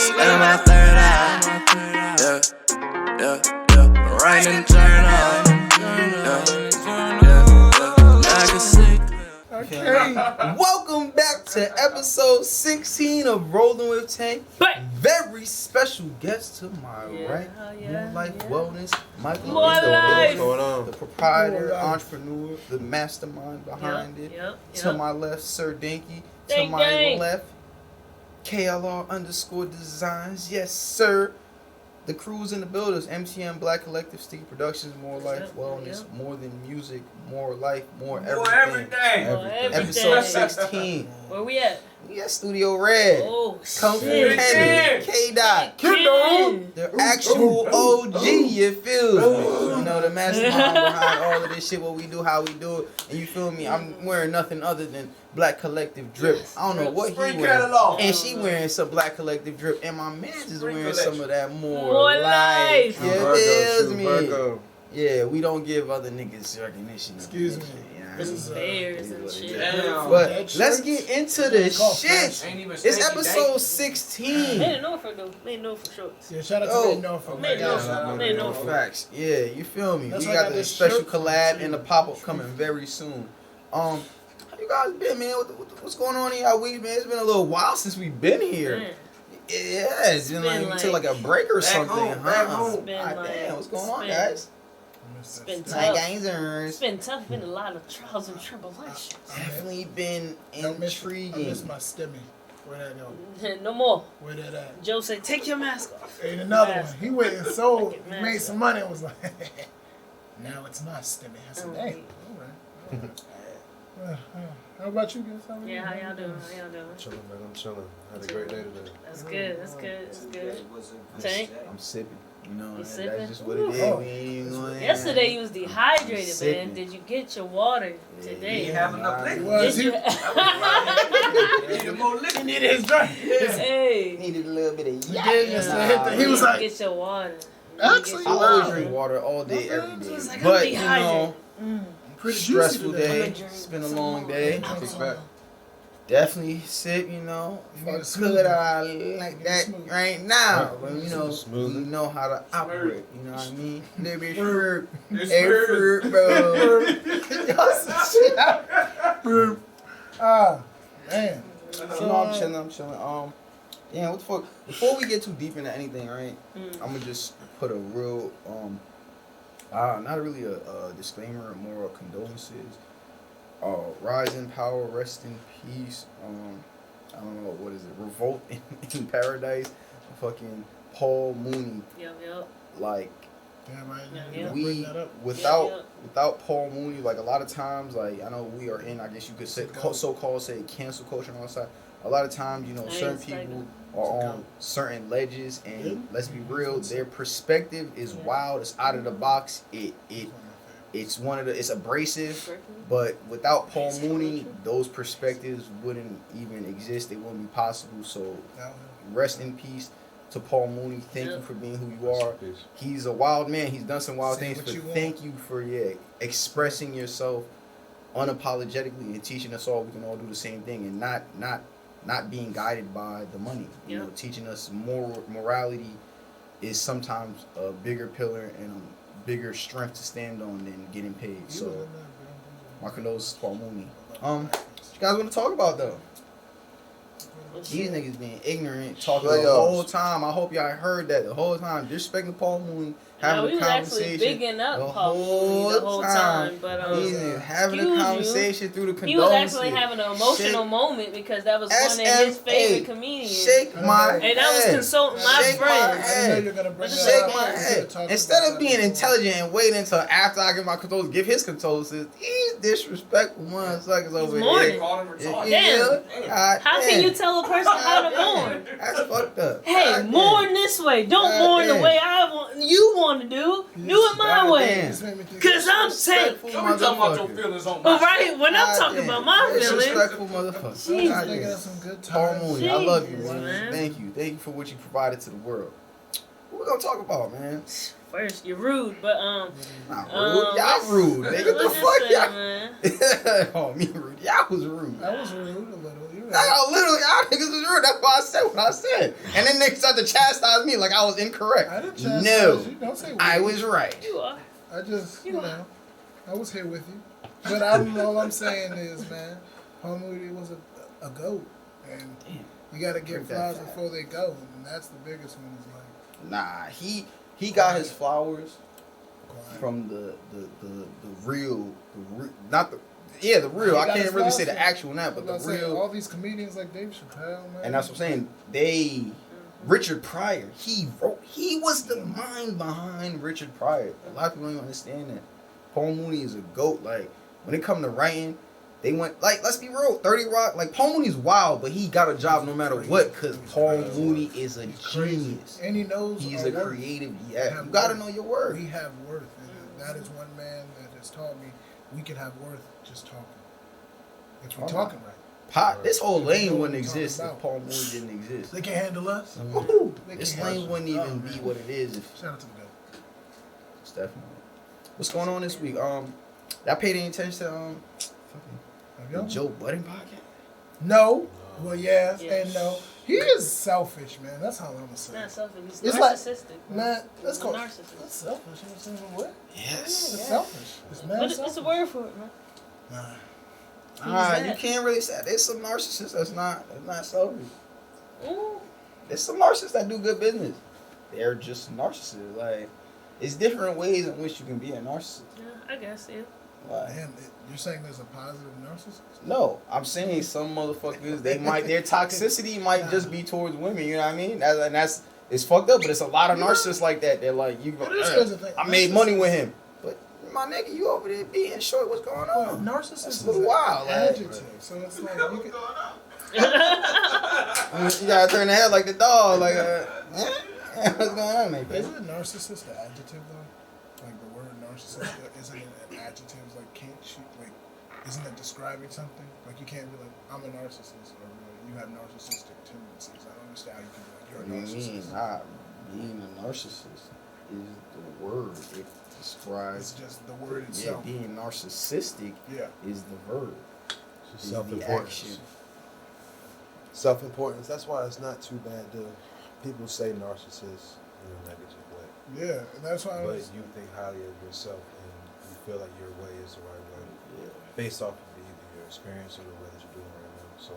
And my third eye. Yeah. Right and turn on. I can see. Okay, welcome back to episode 16 of Rolling with Tank. Very special guest to my right, More Life Wellness, Michael. More Life. What's going on? The proprietor, entrepreneur, the mastermind behind it. To my left, Sir Dinky. To my left, KLR_designs. Yes, sir. The crews and the builders, MTM, Black Collectiverse, Productions, More Life Wellness, more than music, more life, more everything. Episode 16. Where we at? We at Studio Red. Oh, Kung Fu Kenny, K-Dot, the actual OG, you feel me? You know, the mastermind behind all of this shit, what we do, how we do it. And you feel me? I'm wearing nothing other than Black Collective drip. I don't know what he wearing. And she wearing some Black Collective drip. And my man is wearing some of that more life. You feel me? Yeah, we don't give other niggas recognition. Excuse me. This is bears and shit. But let's get into the shit. It's episode 16. Made in Norfolk though. Made in Norfolk shorts. Yeah, shout out to Made in Norfolk. Made in Norfolk. Facts. Yeah, you feel me? We got the special collab and the pop-up coming very soon. How you guys been, man? What's going on in y'all week, man? It's been a little while since we've been here. Man. Yeah, it's been like we took like a break or something, Back huh? home. Damn, what's going on, guys? It's been tough. It's been tough. Been a lot of trials and tribulations. Definitely been intriguing. I miss my stimmy. Where that go? No more. Where that at? Joe said, "Take your mask off." Ain't another one. He went and sold, made some money, and was like, "Now it's my stimmy." I said, "Dang, all right." How about you guys? How y'all doing? Chilling, man. I'm chilling. Had a great day today. That's good. Tank? I'm sipping. You know, that's sipping? just what it is. Yesterday you was dehydrated, man. Did you get your water today? You have enough liquid. He needed his drink. Hey. Needed a little bit of He was like, get your water. Actually, I always drink water all day, every day. But, you know, pretty stressful day. It's been a long day. Definitely sip, you know. Could I like that right now? But, you know, we know how to operate. You know what I mean? Little bit fruit. Hey, fruit, bro. Man. You know, I'm chilling. Yeah, what the fuck? Before we get too deep into anything, right? I'm gonna just put a real, not really a disclaimer, more condolences. Rise in power, rest in peace. I don't know, what is it? Revolt in Paradise. Fucking Paul Mooney. Yep. Like, we without Paul Mooney, like a lot of times, like I know we are in, I guess you could say, so-called say cancel culture on our side. A lot of times, you know, certain people are on certain ledges, and let's be real, their perspective is wild. It's out of the box. It's abrasive, but without Paul Mooney, those perspectives wouldn't even exist. They wouldn't be possible. So rest in peace to Paul Mooney. Thank you for being who you are. He's a wild man. He's done some wild things, but thank you for expressing yourself unapologetically and teaching us all we can all do the same thing and not being guided by the money. You know, teaching us morality is sometimes a bigger pillar and bigger strength to stand on than getting paid. So my condolences to Paul Mooney. What you guys want to talk about though? These niggas being ignorant, talking the whole time. I hope y'all heard that the whole time, disrespecting Paul Mooney, having a conversation bigging up the whole time. But he's having a conversation through the condolences. He was actually having an emotional moment because that was one of his favorite comedians. Shake my head. And that was consulting my friends. Shake my head. Instead of being intelligent and waiting until after I give my condolences, give his condolences, these disrespectful motherfuckers over here. Damn. How can you tell a person how to mourn? That's fucked up. Hey, mourn this way. Don't mourn the way you want to do. Do it my way. Cause I'm Tank. Don't be talking about your feelings on my right, when I'm talking about my feelings. Disrespectful motherfucker. Paul Mooney, I love you, man. Thank you for what you provided to the world. What we gonna talk about, man? First, you're rude, but Not rude. Y'all rude, nigga. The fuck, y'all? Oh, me rude. Y'all was rude. I was rude a little. Y'all niggas was rude. That's why I said what I said. And then they started to chastise me like I was incorrect. I didn't chastise No, you. Don't say I weird. was right. You are. I just, I was here with you. But all I'm saying is, man, Paul Moody was a GOAT. And you got to give Drink that flowers fat. before they go. And that's the biggest one. Is like, Nah, he got his flowers quiet. from the real, not the the real. He I got can't his really say flowers the actual now, but I'm the not saying, real. all these comedians like Dave Chappelle, man. And that's what I'm saying. Richard Pryor, he was the mind behind Richard Pryor. A lot of people don't even understand that. Paul Mooney is a GOAT. Like, when it come to writing, they went, like, let's be real, 30 Rock, like, Paul Mooney's wild, but he got a job no matter what, because Paul Mooney is a genius. And he knows He's our a worth. creative, you gotta know your worth. We have worth. And that is one man that has taught me we can have worth just talking. If we're talking right. This whole lane Know what wouldn't we're exist talking if about. Paul Mooney didn't exist. They can't handle us. Woohoo! They This can't lane handle wouldn't us. even Oh, be man. what it is if Shout out to the GOAT. Stephanie. What's going on this week? Y'all paid any attention to Have the y'all? Joe Budden podcast? No. Well, yes Yeah. and no. He is selfish, man. That's how I'm gonna It's say. not it. selfish. He's It's like- narcissistic. Man, let's He's go. a narcissist. That's selfish. You know what I'm saying? What? Yes. It's Yeah. selfish. It's mad But it's selfish. a word for it, man. Nah. Who's You that? can't really say there's some narcissists that's not selfish. Ooh. There's some narcissists that do good business. They're just narcissists. Like, it's different ways in which you can be a narcissist. Yeah, I guess, yeah. Like, Damn, you're saying there's a positive narcissist? no, I'm saying some motherfuckers their toxicity might just be towards women. You know what I mean? That's it's fucked up. But it's a lot of narcissists like that. They're like, you go, It is crazy thing. I made money with him, but my nigga, you over there being short. What's going Well, on? narcissist That's is a little an wild, like- adjective. So it's like you can. You gotta turn the head like the dog. Like, what's going on, mate? Isn't narcissist an adjective though? Like the word narcissist, isn't it an adjective? Like can't you like? Isn't it describing something? Like you can't be like I'm a narcissist or you have narcissistic tendencies. I don't understand how you can be like you're a narcissist. Being a narcissist is the word. It It's describes. just the word Yeah, itself. being narcissistic Yeah. is the verb. It's Is the self-importance. action. Self-importance. That's why it's not too bad to people say narcissist in a negative way. Yeah, and that's why I But was. you think highly of yourself and you feel like your way is the right way Yeah. based off of either your experience or the way that you're doing right now. So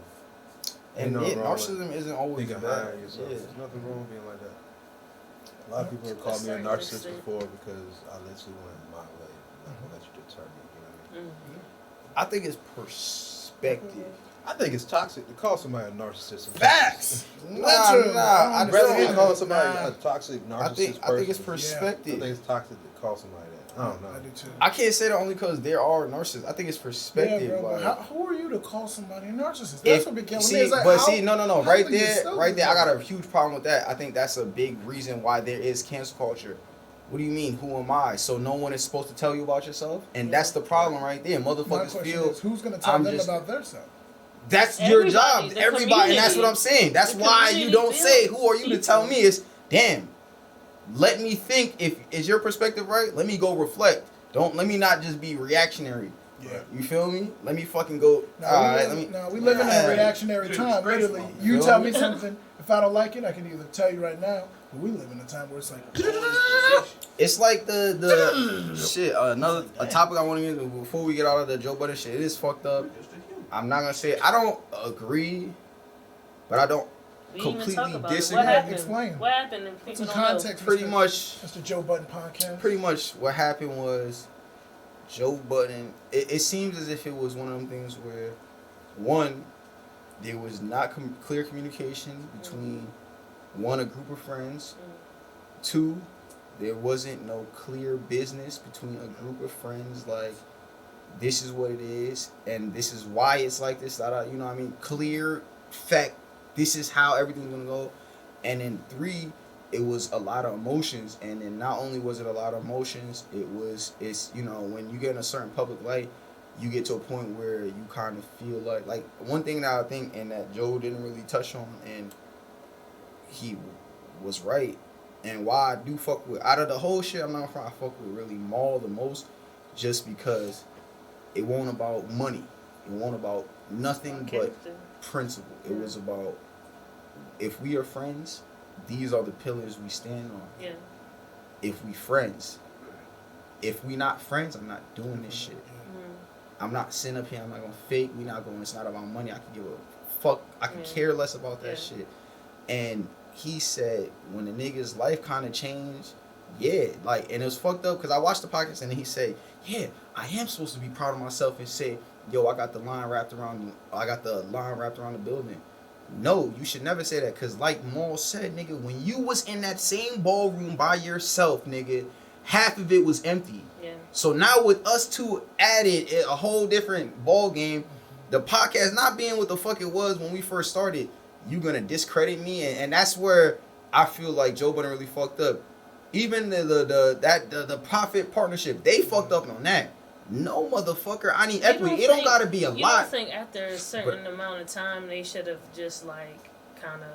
And Ain't nothing wrong narcissism isn't always thinking bad. higher of yourself. Yeah. There's nothing wrong with being like that. A lot of people have To a called me a certain narcissist extent. before because I literally went my way. I'm not gonna let you deter me. You know what I mean? Mm-hmm. I think it's perspective. I think it's toxic to call somebody a narcissist. Facts. Literally. I I'd rather just than don't- call somebody Nah. a toxic narcissist I think it's person. I perspective. think it's toxic to call somebody that. I don't know. I do too. I can't say that only because there are narcissists. I think it's perspective. Yeah, bro, like, but who are you to call somebody a narcissist? That's if, what became see, me. It's like, but how- see, no, how right do you there, still right do there. I that? got a huge problem with that. I think that's a big reason why there is cancel culture. What do you mean? Who am I? So no one is supposed to tell you about yourself, and that's the problem right there. My Motherfuckers question feel is, who's going to tell I'm them just- about their self? that's your Everybody, job. the Everybody, and that's what I'm saying. That's The why you don't community say, feels "Who are you to tell people. me?" It's damn. Let me think. If is your perspective right? Let me go reflect. Don't let me not just be reactionary. Yeah. You feel me? Let me fucking go. No, all right, let me. we live in a Yeah. reactionary Shit, time. disgraceful. Literally, you Feel tell me? me something. If I don't like it, I can either tell you right now. But we live in a time where it's like, It's like the shit. Another a topic I want to get into before we get out of the Joe Budden shit. It is fucked up. I'm not gonna say I don't agree, but I don't We didn't even talk completely about it. disagree. What happened? Explain. What happened? If people some don't know? context. Pretty Mr. much. Mr. Joe Budden podcast. Pretty much what happened was Joe Budden. It seems as if it was one of them things where, one, there was not clear communication between one, a group of friends, two, there wasn't no clear business between a group of friends. Like, this is what it is, and this is why it's like this. You know what I mean? Clear fact. This is how everything's gonna go. And then three, it was a lot of emotions, and then not only was it a lot of emotions, it's you know, when you get in a certain public light, you get to a point where you kind of feel like one thing that I think and that Joe didn't really touch on, and he was right, and why I do fuck with out of the whole shit, I'm not gonna I fuck with really Maul the most, just because it wasn't about money, it wasn't about nothing but Character. principle. It was about if we are friends, these are the pillars we stand on. Yeah. If we friends, if we not friends, I'm not doing this shit. I'm not sitting up here. I'm not gonna fake. We not going. It's not about money. I can give a fuck. I can care less about that shit. And he said when the nigga's life kind of changed, like, and it was fucked up because I watched the podcast and then he said, yeah, I am supposed to be proud of myself and say, yo, I got the line wrapped around the building. No, you should never say that because like Maul said, nigga, when you was in that same ballroom by yourself, nigga, half of it was empty. Yeah. So now with us two added a whole different ball game, the podcast not being what the fuck it was when we first started, you gonna discredit me, and that's where I feel like Joe Budden really fucked up. Even the profit partnership, they fucked up on that. No, motherfucker, I need equity. It don't gotta be a lot. You don't think after a certain amount of time they should have just like kind of?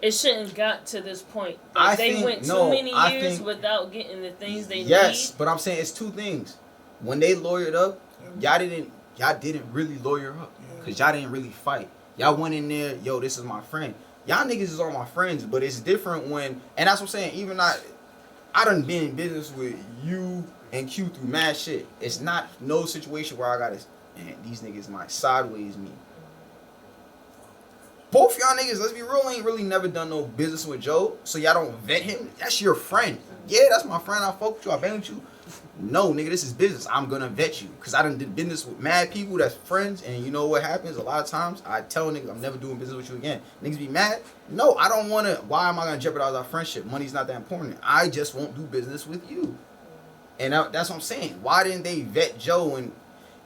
It shouldn't got to this point. Like they went too many years without getting the things they need. Yes, but I'm saying it's two things. When they lawyered up, y'all didn't really lawyer up because y'all didn't really fight. Y'all went in there, yo, this is my friend. Y'all niggas is all my friends, but it's different when, and that's what I'm saying. Even I done been in business with you and Q through mad shit. It's not no situation where I gotta, man, these niggas might sideways me. Both y'all niggas, let's be real, ain't really never done no business with Joe, so y'all don't vet him. That's your friend. Yeah, that's my friend. I fuck with you. I bang with you. No, nigga, this is business. I'm gonna vet you because I done did business with mad people that's friends, and you know what happens a lot of times? I tell niggas I'm never doing business with you again. Niggas be mad. No, I don't want to. Why am I gonna jeopardize our friendship? Money's not that important. I just won't do business with you. And that's what I'm saying. Why didn't they vet Joe and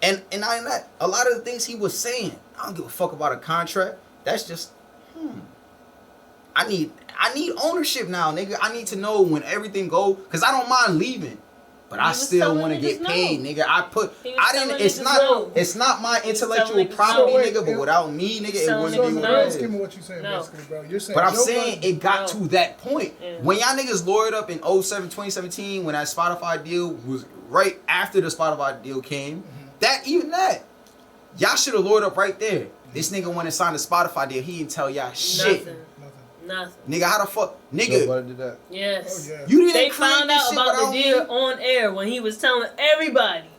not even that? A lot of the things he was saying, I don't give a fuck about a contract. That's just, I need ownership now, nigga. I need to know when everything go, cause I don't mind leaving, but I still want to get paid, nigga. It's not my intellectual property, nigga. But without me, nigga, it wouldn't be what it is. Give me what you saying, basically, bro. You're saying, but I'm saying it got to that point when y'all niggas lawyered up in 2017, when that Spotify deal was right after the Spotify deal came. Y'all should have lawyered up right there. This nigga went and signed a Spotify deal. He didn't tell y'all shit. Nothing. Nigga, how the fuck? Nigga. Nobody did that. Yes. Oh, yeah. You didn't They found out about the deal on air when he was telling everybody.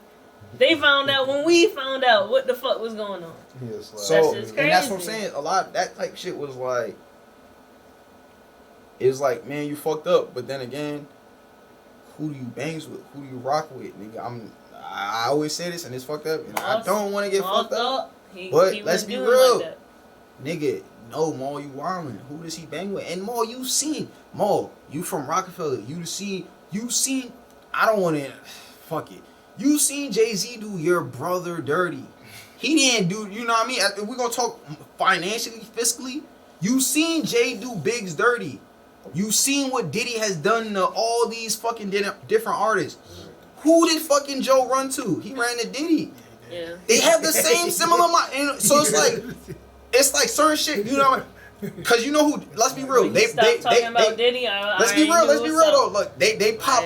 They found out when we found out what the fuck was going on. Yes, like, so, that's and that's what I'm saying. A lot of that type shit was like, it was like, man, you fucked up. But then again, who do you bangs with? Who do you rock with? Nigga, I always say this and it's fucked up. And I don't want to get fucked up. But let's be real. Like nigga, no, Maul, you wildin'. Who does he bang with? And Maul, you from Rockefeller. You seen, I don't want to, fuck it. You seen Jay-Z do your brother dirty. He didn't do, you know what I mean? If we're going to talk financially, fiscally, you seen Jay do Biggs dirty. You seen what Diddy has done to all these fucking different artists. Who did fucking Joe run to? He ran to Diddy. Yeah. They have the same similar mind. So it's like certain shit, you know, because you know who, let's be real. Let's be real though. Look, they pop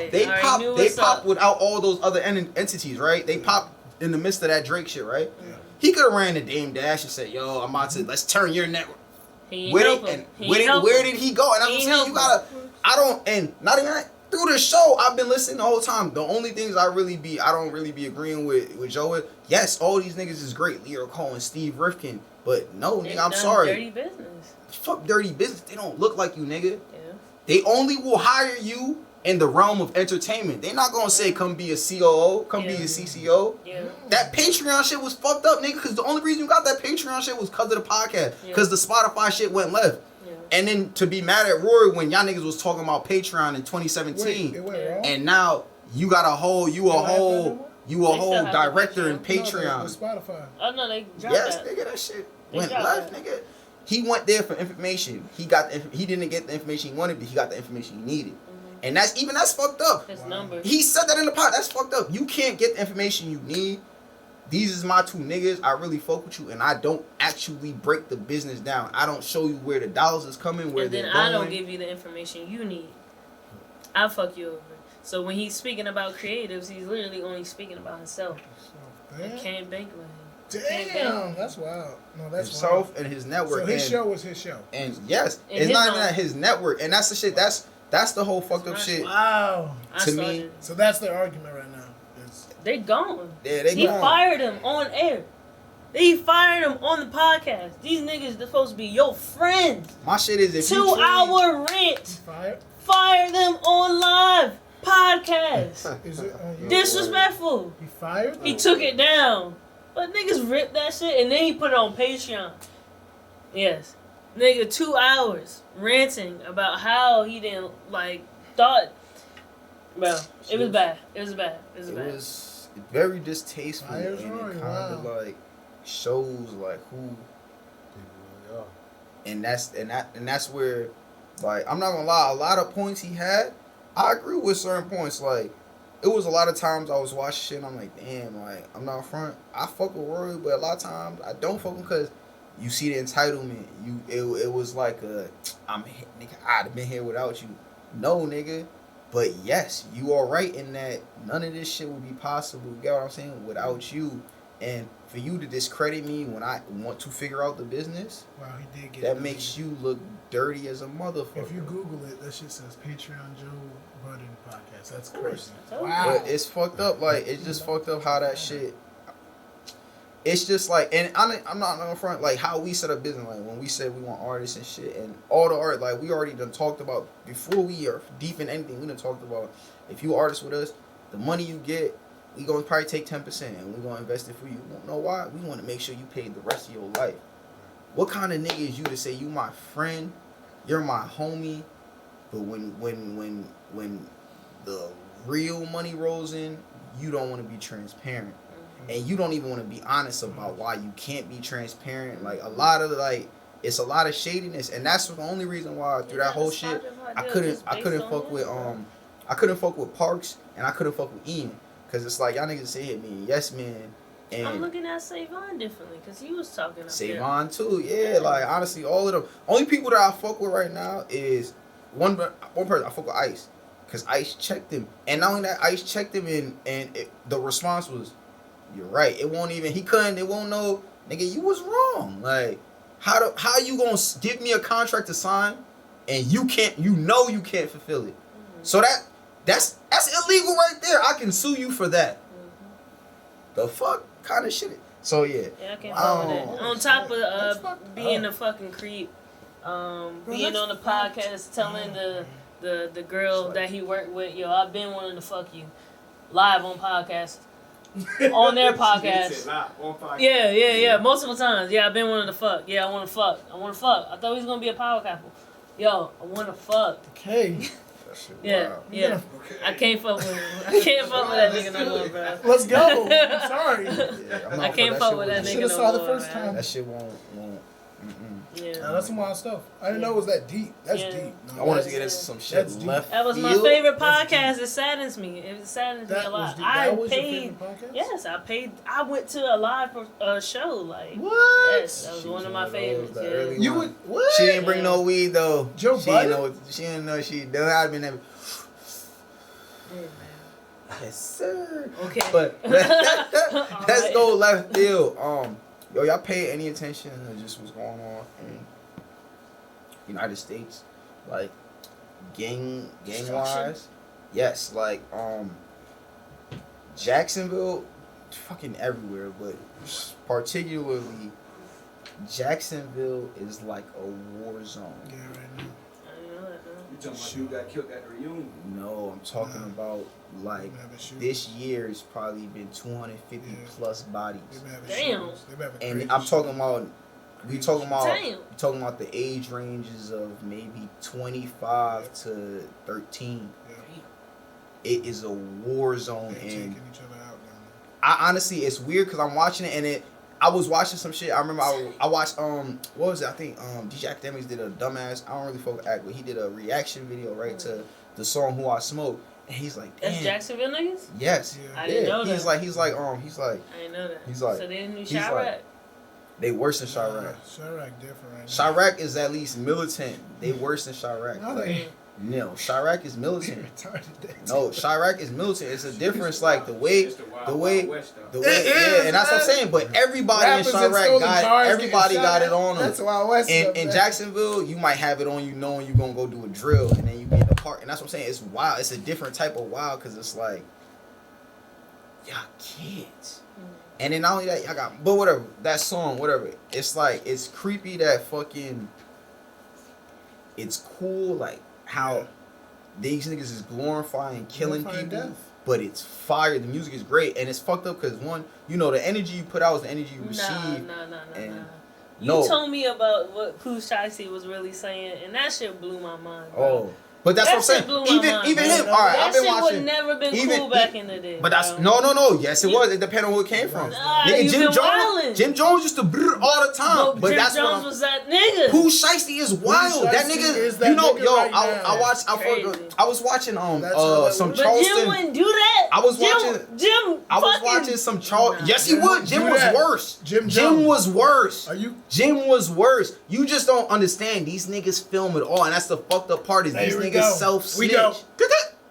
without all those other entities, right? They pop in the midst of that Drake shit, right? Yeah. He could have ran to Dame Dash and said, yo, I'm about to, let's turn your network. Where did he go? And I'm saying, you gotta, not even that. Through the show, I've been listening the whole time. The only things I don't really be agreeing with Joe with, yes, all these niggas is great. Leo Cole and Steve Rifkin. But no, nigga, I'm sorry. Dirty business. Fuck dirty business. They don't look like you, nigga. Yeah. They only will hire you in the realm of entertainment. They not gonna say, come be a COO, come be a CCO. Yeah. That Patreon shit was fucked up, nigga, because the only reason you got that Patreon shit was because of the podcast. Because the Spotify shit went left. And then to be mad at Rory when y'all niggas was talking about Patreon in 2017, and now you got a whole director in Patreon. No, Spotify. Oh no, they dropped that. Nigga, that shit went left, nigga. He went there for information. He didn't get the information he wanted, but he got the information he needed. And that's fucked up. His number. He said that in the pod. That's fucked up. You can't get the information you need. These is my two niggas. I really fuck with you, and I don't actually break the business down. I don't show you where the dollars is coming, where they're going. And then I don't give you the information you need. I fuck you over. So when he's speaking about creatives, he's literally only speaking about himself. You can't bank with him. Damn, that's wild. No, that's himself wild. and his network. So his show was his show. And yes, And it's his not own. even that his network, and that's the shit. That's the whole fucked up shit. Wow. To me, So that's their argument right now. They gone. yeah, they He gone. fired him on air. He fired him on the podcast. These niggas are supposed to be your friends. My shit is if 2 you truly- hour rent. Fired? Fire them on live podcast. Is it on you? Disrespectful. He fired? He took it down. But niggas ripped that shit and then he put it on Patreon. Yes. Nigga, 2 hours ranting about how he didn't thought. Bro, it was bad. It was bad. It was It bad. was very distasteful, and Fire's it wrong, kind wow. of shows who, People really are. and that's where, I'm not gonna lie, a lot of points he had, I agree with certain points. It was a lot of times I was watching shit and I'm like, damn, I'm not front. I fuck with Rory, but a lot of times I don't fuck with him because you see the entitlement. It was like nigga, I'd have been here without you. No, nigga. But yes, you are right in that none of this shit would be possible, you get what I'm saying, without you. And for you to discredit me when I want to figure out the business, Wow, he did get that it. makes you look dirty as a motherfucker. If you Google it, that shit says Patreon Joe Budden podcast. That's course. crazy. Wow. Wow. But it's fucked up. It's just fucked up how that shit. It's just and I'm not gonna front how we set up business. When we said we want artists and shit, and all the art, we already done talked about before we are deep in anything. We done talked about if you artist with us, the money you get, we gonna probably take 10% and we gonna invest it for you. You know why? We want to make sure you pay the rest of your life. What kind of nigga is you to say you my friend, you're my homie, but when the real money rolls in, you don't want to be transparent. And you don't even want to be honest about why you can't be transparent. A lot of it's a lot of shadiness, and that's the only reason why through that whole shit I couldn't fuck with Parks and I couldn't fuck with Ian, because it's y'all niggas say hit me Yes Man, and I'm looking at Savon differently because he was talking up Savon too. Yeah, honestly, all of them. Only people that I fuck with right now is one person. I fuck with Ice, because Ice checked him, and not only that, Ice checked him, and the response was, "You're right." It won't even. He couldn't. It won't know. Nigga, you was wrong. How you gonna give me a contract to sign, and you can't? You know you can't fulfill it. Mm-hmm. So that's illegal right there. I can sue you for that. Mm-hmm. The fuck kind of shit. So yeah. Yeah, I can't fuck with that. On top That's of fucked being up. a fucking creep, being that's on the podcast telling the girl that he worked with, yo, I've been wanting to fuck you, live on podcast. On their podcast. Yeah. Multiple times. Yeah, I've been wanting to fuck. Yeah, I want to fuck. I thought he was gonna be a power couple. Yo, I want to fuck. Okay. That shit Yeah, wild. yeah. I can't fuck with him. I can't fuck with that nigga no more, bro. Let's go. I'm sorry. Yeah, I'm I not can't for fuck with that shit. nigga Should've no saw the more, first man. time. That shit won't. Yeah. Nah, that's some wild stuff. I didn't know it was that deep. That's Yeah. deep. No, I wanted to that's- get into some shit that's deep. left. That was my field. favorite That's podcast. It saddens me. It saddens me a That was lot. deep. I That was your paid. favorite podcast? Yes, I paid. I went to a live show. What? Yes, that was She one of was my those, favorites. the Yeah. early You ones. would what? She didn't bring no weed though. Joe she Budden? didn't know she. There had been that. Yeah, man. Yes, sir. Okay. But let's Alright. go left field. Yo, y'all pay any attention to just what's going on in United States, gang wise? Yes, Jacksonville, fucking everywhere, but particularly Jacksonville is like a war zone. Yeah, right now. I didn't know that, though. You talking about you got killed at the reunion? No, I'm talking about They been having shootings. this year has probably been 250 Yeah. plus bodies. They been having Damn. shootings. They been having And crazy I'm talking shootings. about, we Damn. talking about the age ranges of maybe 25 to 13. Yeah. It is a war zone, They and taking each other out down I honestly, it's weird because I'm watching it, and I was watching some shit. I remember I watched what was it? I think DJ Academics did a dumbass. I don't really fuck with act, but he did a reaction video to the song "Who I Smoke," and he's like, "Damn." That's Jacksonville niggas? Yes. Yeah. I didn't know that. He's like, I didn't know that. He's like- So they didn't do he's Chirac? like- they worse than there. Chirac. Chirac different right now. Chirac is at least militant. They worse than Chirac. No, Like, they No, Chirac is militant. Retarded. No, Chirac is militant. It's a difference, like the way, It's the Wild the way, Wild West, though. the way. It Yeah, is, and that's what I'm man. saying. But everybody Rappers in that Chirac stole the got, cars everybody getting got shot it at. on them. That's Wild West In stuff, man. Jacksonville, you might have it on you knowing you're gonna go do a drill, and then you get in the park, and that's what I'm saying. It's wild. It's a different type of wild because it's like, y'all kids. And then not only that, y'all got, but whatever, that song, whatever. It's like, it's creepy that fucking, it's cool, like, how these niggas is glorifying killing Glorifying people, death. but it's fire. The music is great, and it's fucked up because, one, you know, the energy you put out is the energy you receive. Nah. and You no. told me about what Pooh Shiesty was really saying, and that shit blew my mind. Bro. Oh. But that's That what I'm shit blew saying. my mind, Even bro. him. All right, that I've been shit watching. would never been even- cool back in the day. But that's bro. no. Yes, it was. It depended on where it came from. Nah, Nigga, you Jim been Jones. wildin'. Jim Jones used to brr all the time. Well, but Jim that's Jones what I'm. was that nigga. Pooh Shiesty is wild. That Shiesty nigga, is that you know, nigga yo, right I now. watched. Crazy. I was watching That's how that some works. But Charleston. Jim wouldn't do that. I was Jim, watching- Jim. I was fucking- watching some Charleston. Nah. Yes, he Jim would. would Jim do was that. worse. Jim Jim Jones. was worse. Are you? Jim was worse. You just don't understand. These niggas film it all, and that's the fucked up part. Is There these we niggas go. self snitch. We go.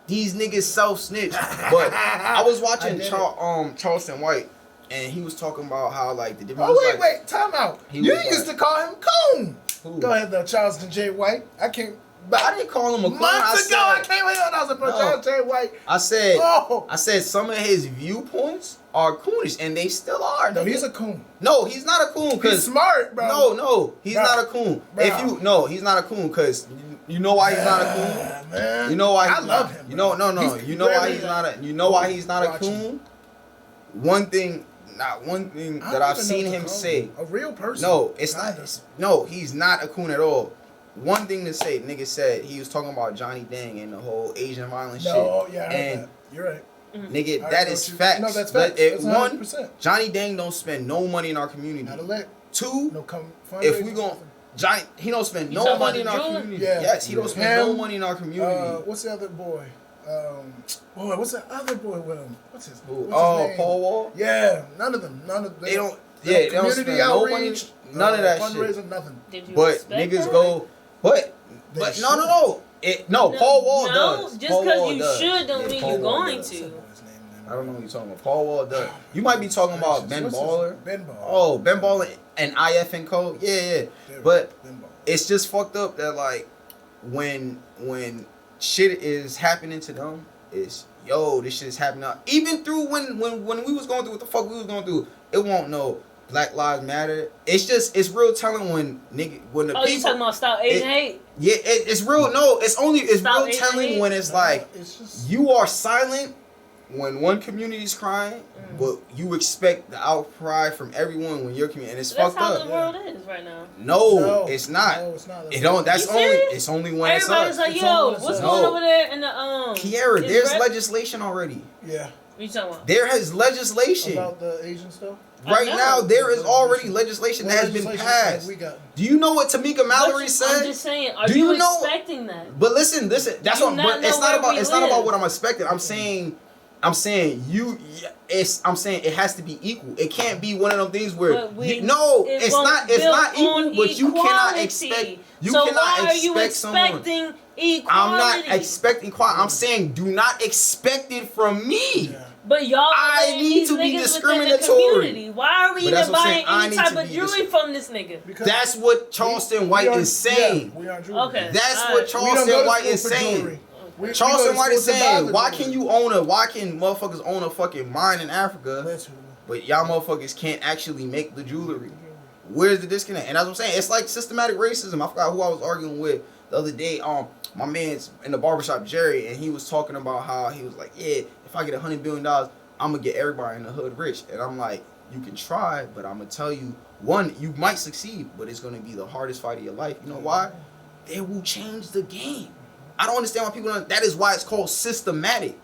These niggas self snitch. But I was watching Charleston White, and he was talking about how like the different. Oh wait, time out. He You was used like- to call him Coon. Who? Go ahead though, Charleston J. White. I can't. But I didn't call him a clown. Months ago, I said, came here and I was like, bro, No. Charleston J. White. I said, Oh. I said some of his viewpoints are coonish, and they still are. No, nigga. he's a coon. No, he's not a coon. He's Cause smart, bro. no, he's Bro. not a coon. Bro. If you no, he's not a coon. Cause you know why he's not a coon. Man. You know why he's I love him. You know, bro. no. He's You know why very- he's not a. You know why he's not a Watch him. coon. One thing I that don't I've even seen know what him to call say. him. A real person. No, it's not. Kinda. No, he's not a coon at all. One thing to say, nigga said he was talking about Johnny Dang and the whole Asian violence No, shit. yeah, I heard and that. You're right. nigga, I that know is what you- facts. No, that's But facts. it, That's one, 100%. Johnny Dang don't spend no money in our community. Not a lick. Two, No come. if we gon' Johnny, he don't spend You no talking about money in the our jeweler? community. Yeah. Yes, he don't spend no Him, money in our community. What's the other boy? Boy, what's that other boy with him? What's his? Who? What's Oh, his name? Paul Wall. Yeah, none of them. None of them. They don't. Yeah, they don't community spend no money. outreach, None of that shit. fundraiser, nothing. Did you But expect niggas that? go. But They no, should. no. No, Paul Wall no, does. just Paul 'cause Wall you does. should don't mean Paul you're Wall going does. to. What's that boy's name, man? I don't know what you're talking about. Paul Wall does. You might be talking about Ben What's his- Baller. Ben Baller. Oh, Ben Baller and IF and Co. Yeah. There But Ben Baller. it's just fucked up that like when shit is happening to them, it's yo, this shit is happening. Even through when we was going through what the fuck we was going through, it won't know Black Lives Matter. It's real telling when the Oh, people. you talking about stop Asian hate? Yeah, it's real. No, it's Stop real Asian telling hate? when it's like It's just you are silent when one community is crying, but you expect the outcry from everyone when your community, and it's That's fucked how up. the world is right now. No, it's not. No, it's not. It don't. That's You only. serious? It's only when it's Everybody's us. like, It's yo, only when it's what's us. going No. over there in the Kiara, is there's rep- legislation already. Yeah. What you talking about? There has legislation About the Asian stuff. right I know. now. There is already legislation What that has been legislation passed. we got? Do you know what Tamika Mallory I'm said? just saying, are Do you you know- expecting that? But listen. That's You what. not But it's know not where about. we It's not live. about what I'm expecting. I'm saying you. I'm saying it has to be equal. It can't be one of them things where But we- no, it it's won't not. It's build not equal. on But you cannot equality. expect. You so cannot why are you expect someone. expecting equality? I'm not expecting quality. I'm saying do not expect it from me. Yeah. But y'all I letting need these to be niggas within the discriminatory. community. Why are we But that's even what I'm buying saying. I any need type to of be jewelry from this nigga? Because That's what Charleston White we are- is saying. Yeah, we are jewelry. Okay. That's Alright. what We don't Charleston go to White school is for saying. jewelry. We go Charleston to White is school to buy saying, the why jewelry. why can motherfuckers own a fucking mine in Africa, Literally. but y'all motherfuckers can't actually make the jewelry? Where's the disconnect? And that's what I'm saying. It's like systematic racism. I forgot who I was arguing with the other day. My man's in the barbershop, Jerry, and he was talking about how he was like, yeah, if I get $100 billion, I'm gonna get everybody in the hood rich. And I'm like, you can try, but I'm gonna tell you, one, you might succeed, but it's gonna be the hardest fight of your life. You know why? They will change the game. I don't understand why people don't. That is why it's called systematic.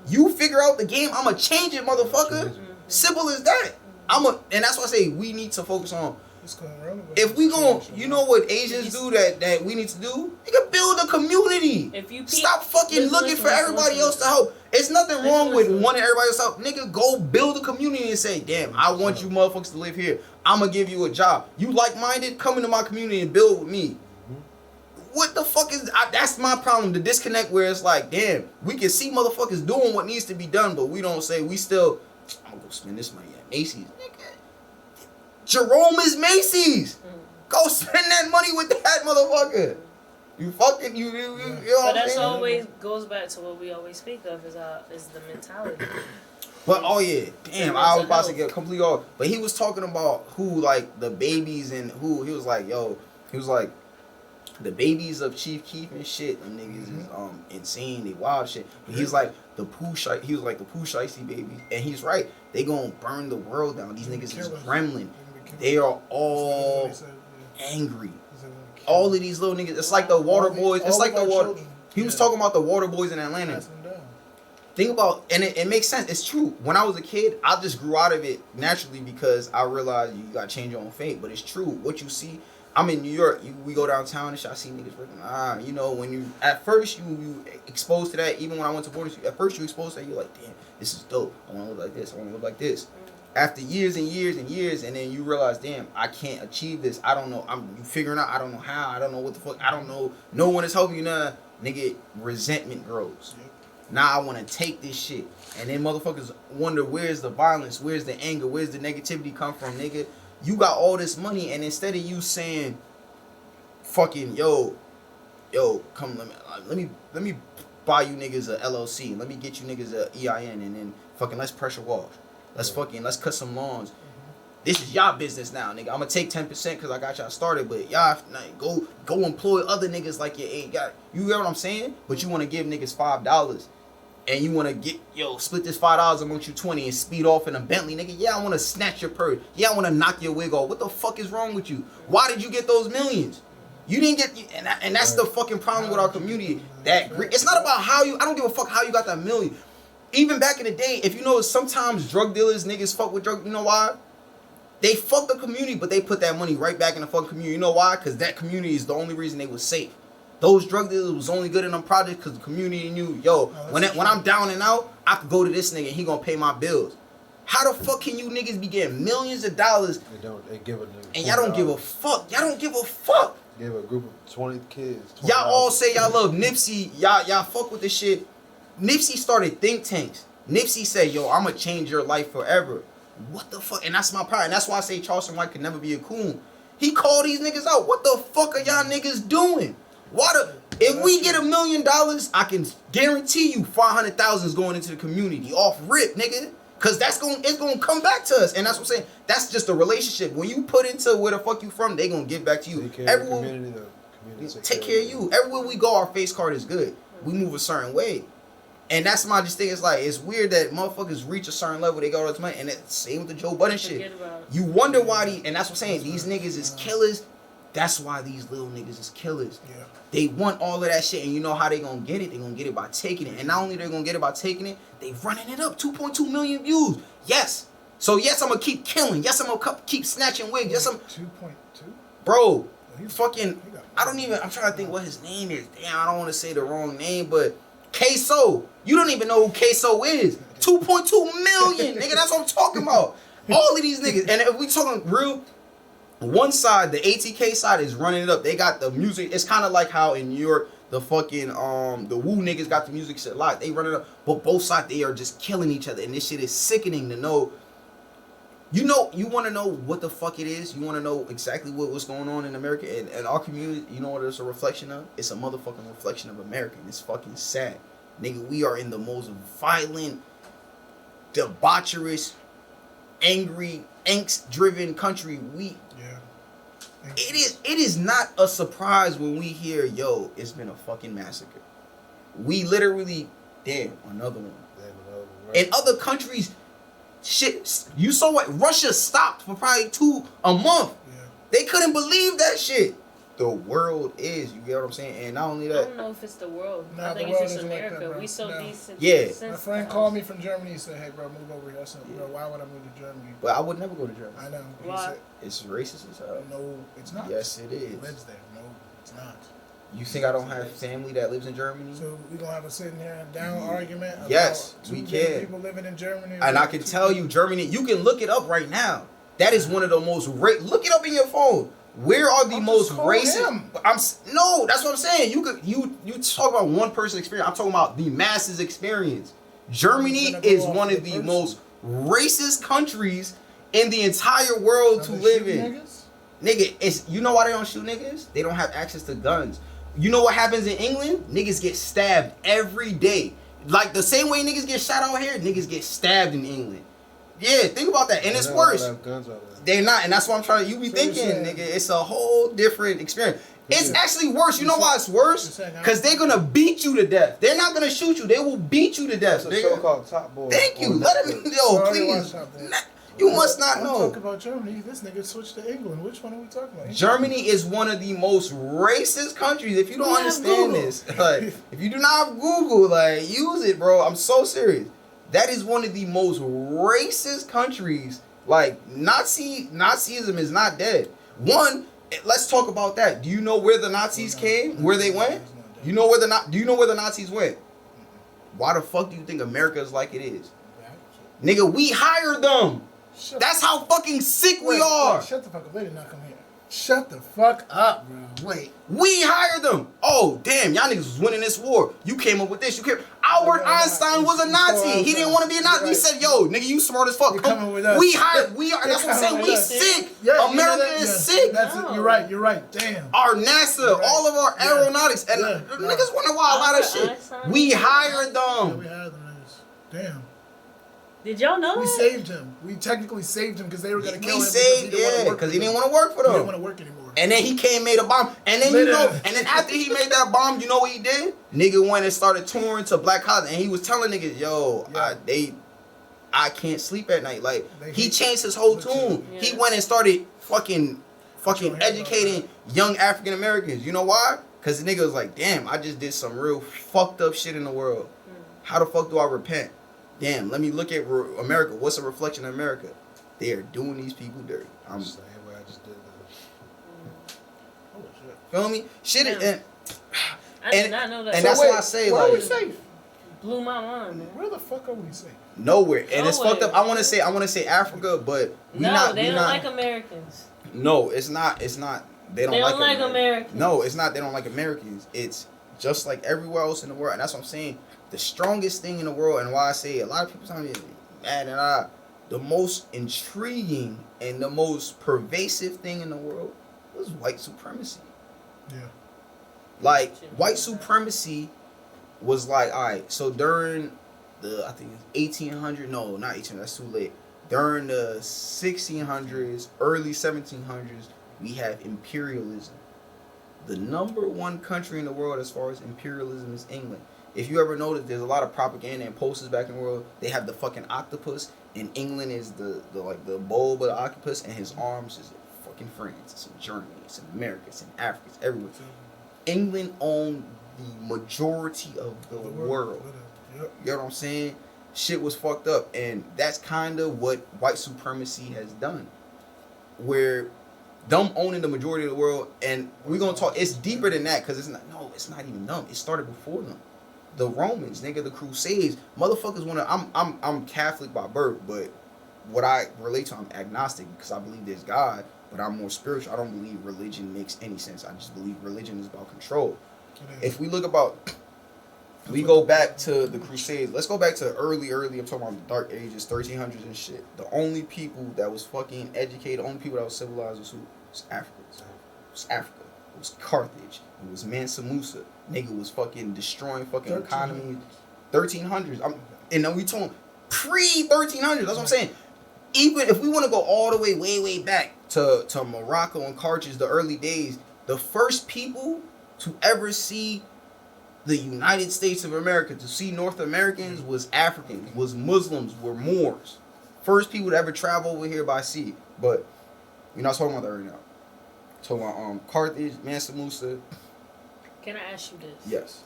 You figure out the game, I'ma change it, motherfucker. Simple as that. And that's why I say we need to focus on. It's going relevant. If we gon' you know what Asians do that we need to do? We can build a community. If you peep- Stop fucking listen, looking listen, for listen, everybody listen, else to help. It's nothing wrong with listen. wanting everybody else to help. Nigga, go build a community and say, damn, I want you motherfuckers to live here. I'ma give you a job. You like-minded? Come into my community and build with me. what the fuck is... that's my problem, the disconnect where it's like, damn, we can see motherfuckers doing what needs to be done, but we don't say, we still... I'm gonna go spend this money at Macy's. Nigga. Jerome is Macy's. Go spend that money with that motherfucker. You fucking... You know But what I'm that's saying? always goes back to what we always speak of is the mentality. But oh yeah, damn, I was about to get completely off. But he was talking about who like the babies and who he was like, yo, he was like, the babies of Chief Keef and shit, them niggas is insane, they wild shit. But he's like the Pooh he was like the Pooh Shiesty babies, and he's right. They gonna burn the world down. These niggas is gremlin. They are all angry. All of these little niggas. It's like the water boys. It's like the water. He was talking about the water boys in Atlanta. Think about, and it makes sense. It's true. When I was a kid, I just grew out of it naturally because I realized you got to change your own fate. But it's true. What you see, I'm in New York. We go downtown and shit. I see niggas working. You know, when you at first you exposed to that. Even when I went to boarding school, at first you exposed to that. You're like, damn, this is dope. I want to look like this. I want to look like this. After years and years and years, and then you realize, damn, I can't achieve this. I don't know. I'm figuring out. I don't know how. I don't know what the fuck. I don't know. No one is helping you now. Nigga, resentment grows. Now I want to take this shit. And then motherfuckers wonder, where's the violence? Where's the anger? Where's the negativity come from, nigga? You got all this money, and instead of you saying, fucking, yo, come, let me buy you niggas a LLC. Let me get you niggas a EIN, and then fucking let's pressure wash. Let's cut some lawns. This is y'all business now, nigga. I'm gonna take 10% because I got y'all started, but y'all go employ other niggas like you ain't got. You get what I'm saying? But you want to give niggas $5. And you want to get, split this $5 amongst you 20 and speed off in a Bentley, nigga. Yeah, I want to snatch your purse. Yeah, I want to knock your wig off. What the fuck is wrong with you? Why did you get those millions? You didn't get, and that's the fucking problem with our community. It's not about how you, I don't give a fuck how you got that million. Even back in the day, if you know, sometimes drug dealers, niggas fuck with drug, you know why? They fuck the community, but they put that money right back in the fucking community. You know why? Because that community is the only reason they was safe. Those drug dealers was only good in them projects because the community knew, when I'm down and out, I could go to this nigga and he gonna pay my bills. How the fuck can you niggas be getting millions of dollars? They give a nigga and y'all don't give a fuck. Y'all don't give a fuck. Give a group of 20 kids. Y'all all say y'all love Nipsey. Y'all fuck with this shit. Nipsey started think tanks. Nipsey said, I'm gonna change your life forever. What the fuck? And that's my pride. And that's why I say Charleston White could never be a coon. He called these niggas out. What the fuck are y'all niggas doing? If we get $1 million, I can guarantee you 500,000 is going into the community off rip, nigga. Cause it's gonna come back to us, and that's what I'm saying. That's just a relationship. When you put into where the fuck you from, they gonna give back to you. Take care of the community, take care of you. Everywhere we go, our face card is good. We move a certain way, and that's my just thing. It's like it's weird that motherfuckers reach a certain level, they go to this money, and it's same with the Joe Budden shit. You wonder why and that's what I'm saying. These niggas is killers. That's why these little niggas is killers. Yeah. They want all of that shit, and you know how they gonna get it? They gonna get it by taking it. And not only they gonna get it by taking it, they running it up. 2.2 million views. Yes. So yes, I'm gonna keep killing. Yes, I'm gonna keep snatching wigs. Yes, I'm 2.2. Bro, fucking. I'm trying to think what his name is. Damn, I don't want to say the wrong name, but Queso. You don't even know who Queso is. 2.2 million, nigga. That's what I'm talking about. All of these niggas, and if we talking real. One side, the ATK side is running it up. They got the music. It's kind of like how in New York, the fucking, the Woo niggas got the music shit locked. They run it up. But both sides, they are just killing each other. And this shit is sickening to know. You want to know what the fuck it is? You want to know exactly what's going on in America? And our community, you know what it's a reflection of? It's a motherfucking reflection of America. And it's fucking sad. Nigga, we are in the most violent, debaucherous, angry, angst-driven country. It is not a surprise when we hear, it's been a fucking massacre. We literally, another one. Right. In other countries, shit, you saw what Russia stopped for probably a month. Yeah. They couldn't believe that shit. The world is, you get what I'm saying? And not only that. I don't know if it's the world. I think it's just America. Like we so decent. Yeah. My friend called me from Germany and said, hey, bro, move over here. I said, bro, why would I move to Germany? But I would never go to Germany. I know. Why? It's racist as hell. No, it's not. Yes, it is. He lives there. No, it's not. You think I don't have family that lives in Germany? So we're going to have a sitting here and down argument about yes, we can. People living in Germany. And I can tell you, Germany, you can look it up right now. That is one of the most look it up in your phone. Where are the most call racist? him. No, that's what I'm saying. You talk about one person experience. I'm talking about the masses experience. Germany Gonna go is off one the of the person. most racist countries in the entire world to Now they live shoot in. niggas? Nigga, you know why they don't shoot niggas? They don't have access to guns. You know what happens in England? Niggas get stabbed every day. Like the same way niggas get shot out here, niggas get stabbed in England. Yeah, think about that. And it's They don't worse. have guns out there. They're not, and that's what I'm trying to. You be So you're thinking, saying- nigga, it's a whole different experience. It's Yeah. actually worse. You know why it's you're worse? saying how- Because they're gonna beat you to death. They're not gonna shoot you. They will beat you to death. It's a nigga. show called Top Boy. Thank you. on Let him Netflix. yo, Sorry, please. watch Top Boy. You must not I'm know. talking about Germany. This nigga switched to England. Which one are we talking about? Germany is one of the most racist countries. If you don't We have understand Google. this, like, if you do not have Google, like, use it, bro. I'm so serious. That is one of the most racist countries. Like, Nazism is not dead. One, let's talk about that. Do you know where the Nazis came? Where they went? Do you know where the Nazis went? Why the fuck do you think America is like it is? Nigga, we hired them. Shut That's how fucking sick we wait, are. Wait, shut the fuck up. They did not come here. Shut the fuck up, bro. Wait. We hired them. Oh, damn, y'all niggas was winning this war. You came up with this. Albert Yeah, Einstein was a Nazi. He didn't want to be a Nazi. He Right. said, yo, nigga, you smart as fuck. You're coming with us. We are. That's what I'm saying. coming We with us. sick. Yeah, you know America that? is Yeah. sick. That's it. No. You're right. You're right. Damn. Our NASA, Right. all of our Yeah. aeronautics. And Yeah. niggas wonder why a lot of Albert shit. Einstein? We hired Yeah, them. we had them niggas. Damn. Did y'all know We that? saved him. We technically saved him because they were gonna kill We him. saved, yeah, because he didn't want to work for He didn't them. want to work anymore. And then he came, made a bomb, and then and then after he made that bomb, you know what he did? Nigga went and started touring to Black College, and he was telling niggas, yo, Yeah. I can't sleep at night. Like They he hate- changed his whole Legit. tune. Yeah. He went and started fucking Your head educating young African Americans. You know why? Because the nigga was like, damn, I just did some real fucked up shit in the world. How the fuck do I repent? Damn, let me look at America. What's a reflection of America? They are doing these people dirty. I'm Same way I just did that. Holy shit. feel me? Shit, Yeah. and I did not know that. and that's wait, why I say where are we like safe? Blew my mind, man. Where the fuck are we safe? nowhere, and it's Nowhere. fucked up. I want to say Africa, but we No, not. they we don't not. like Americans. No, it's not. It's not. They don't, They don't like Americans. Americans. No, it's not. They don't like Americans. It's just like everywhere else in the world, and that's what I'm saying. The strongest thing in the world, and why I say a lot of people tell me, man, and the most intriguing and the most pervasive thing in the world was white supremacy. Yeah. Like white supremacy was like, all right. So during I think it's 1800. No, not 1800. That's too late. During the 1600s, early 1700s, we have imperialism. The number one country in the world as far as imperialism is England. If you ever notice, there's a lot of propaganda and posters back in the world. They have the fucking octopus, and England is the bulb of the octopus, and his arms is in fucking France. It's in Germany. It's in America. It's in Africa. It's everywhere. England owned the majority of the world. Yep. You know what I'm saying? Shit was fucked up, and that's kind of what white supremacy has done. Where them owning the majority of the world, and we're gonna talk. It's deeper than that because it's not. No, it's not even them. It started before them. The Romans, nigga, the Crusades, motherfuckers wanna. I'm Catholic by birth, but what I relate to, I'm agnostic because I believe there's God, but I'm more spiritual. I don't believe religion makes any sense. I just believe religion is about control. If we look about, we go back to the Crusades. Let's go back to early. I'm talking about the Dark Ages, 1300s and shit. The only people that was fucking educated, the only people that was civilized was who? It was Africa. It was Africa. It was Carthage. It was Mansa Musa. Nigga was fucking destroying fucking economies. 1300s. And then we talking pre-1300s. That's what I'm saying. Even if we want to go all the way, way back to Morocco and Carthage, the early days, the first people to ever see the United States of America, to see North Americans, was Africans, was Muslims, were Moors. First people to ever travel over here by sea. But we're not talking about that right now. Talking about Carthage, Mansa Musa. Can I ask you this? Yes.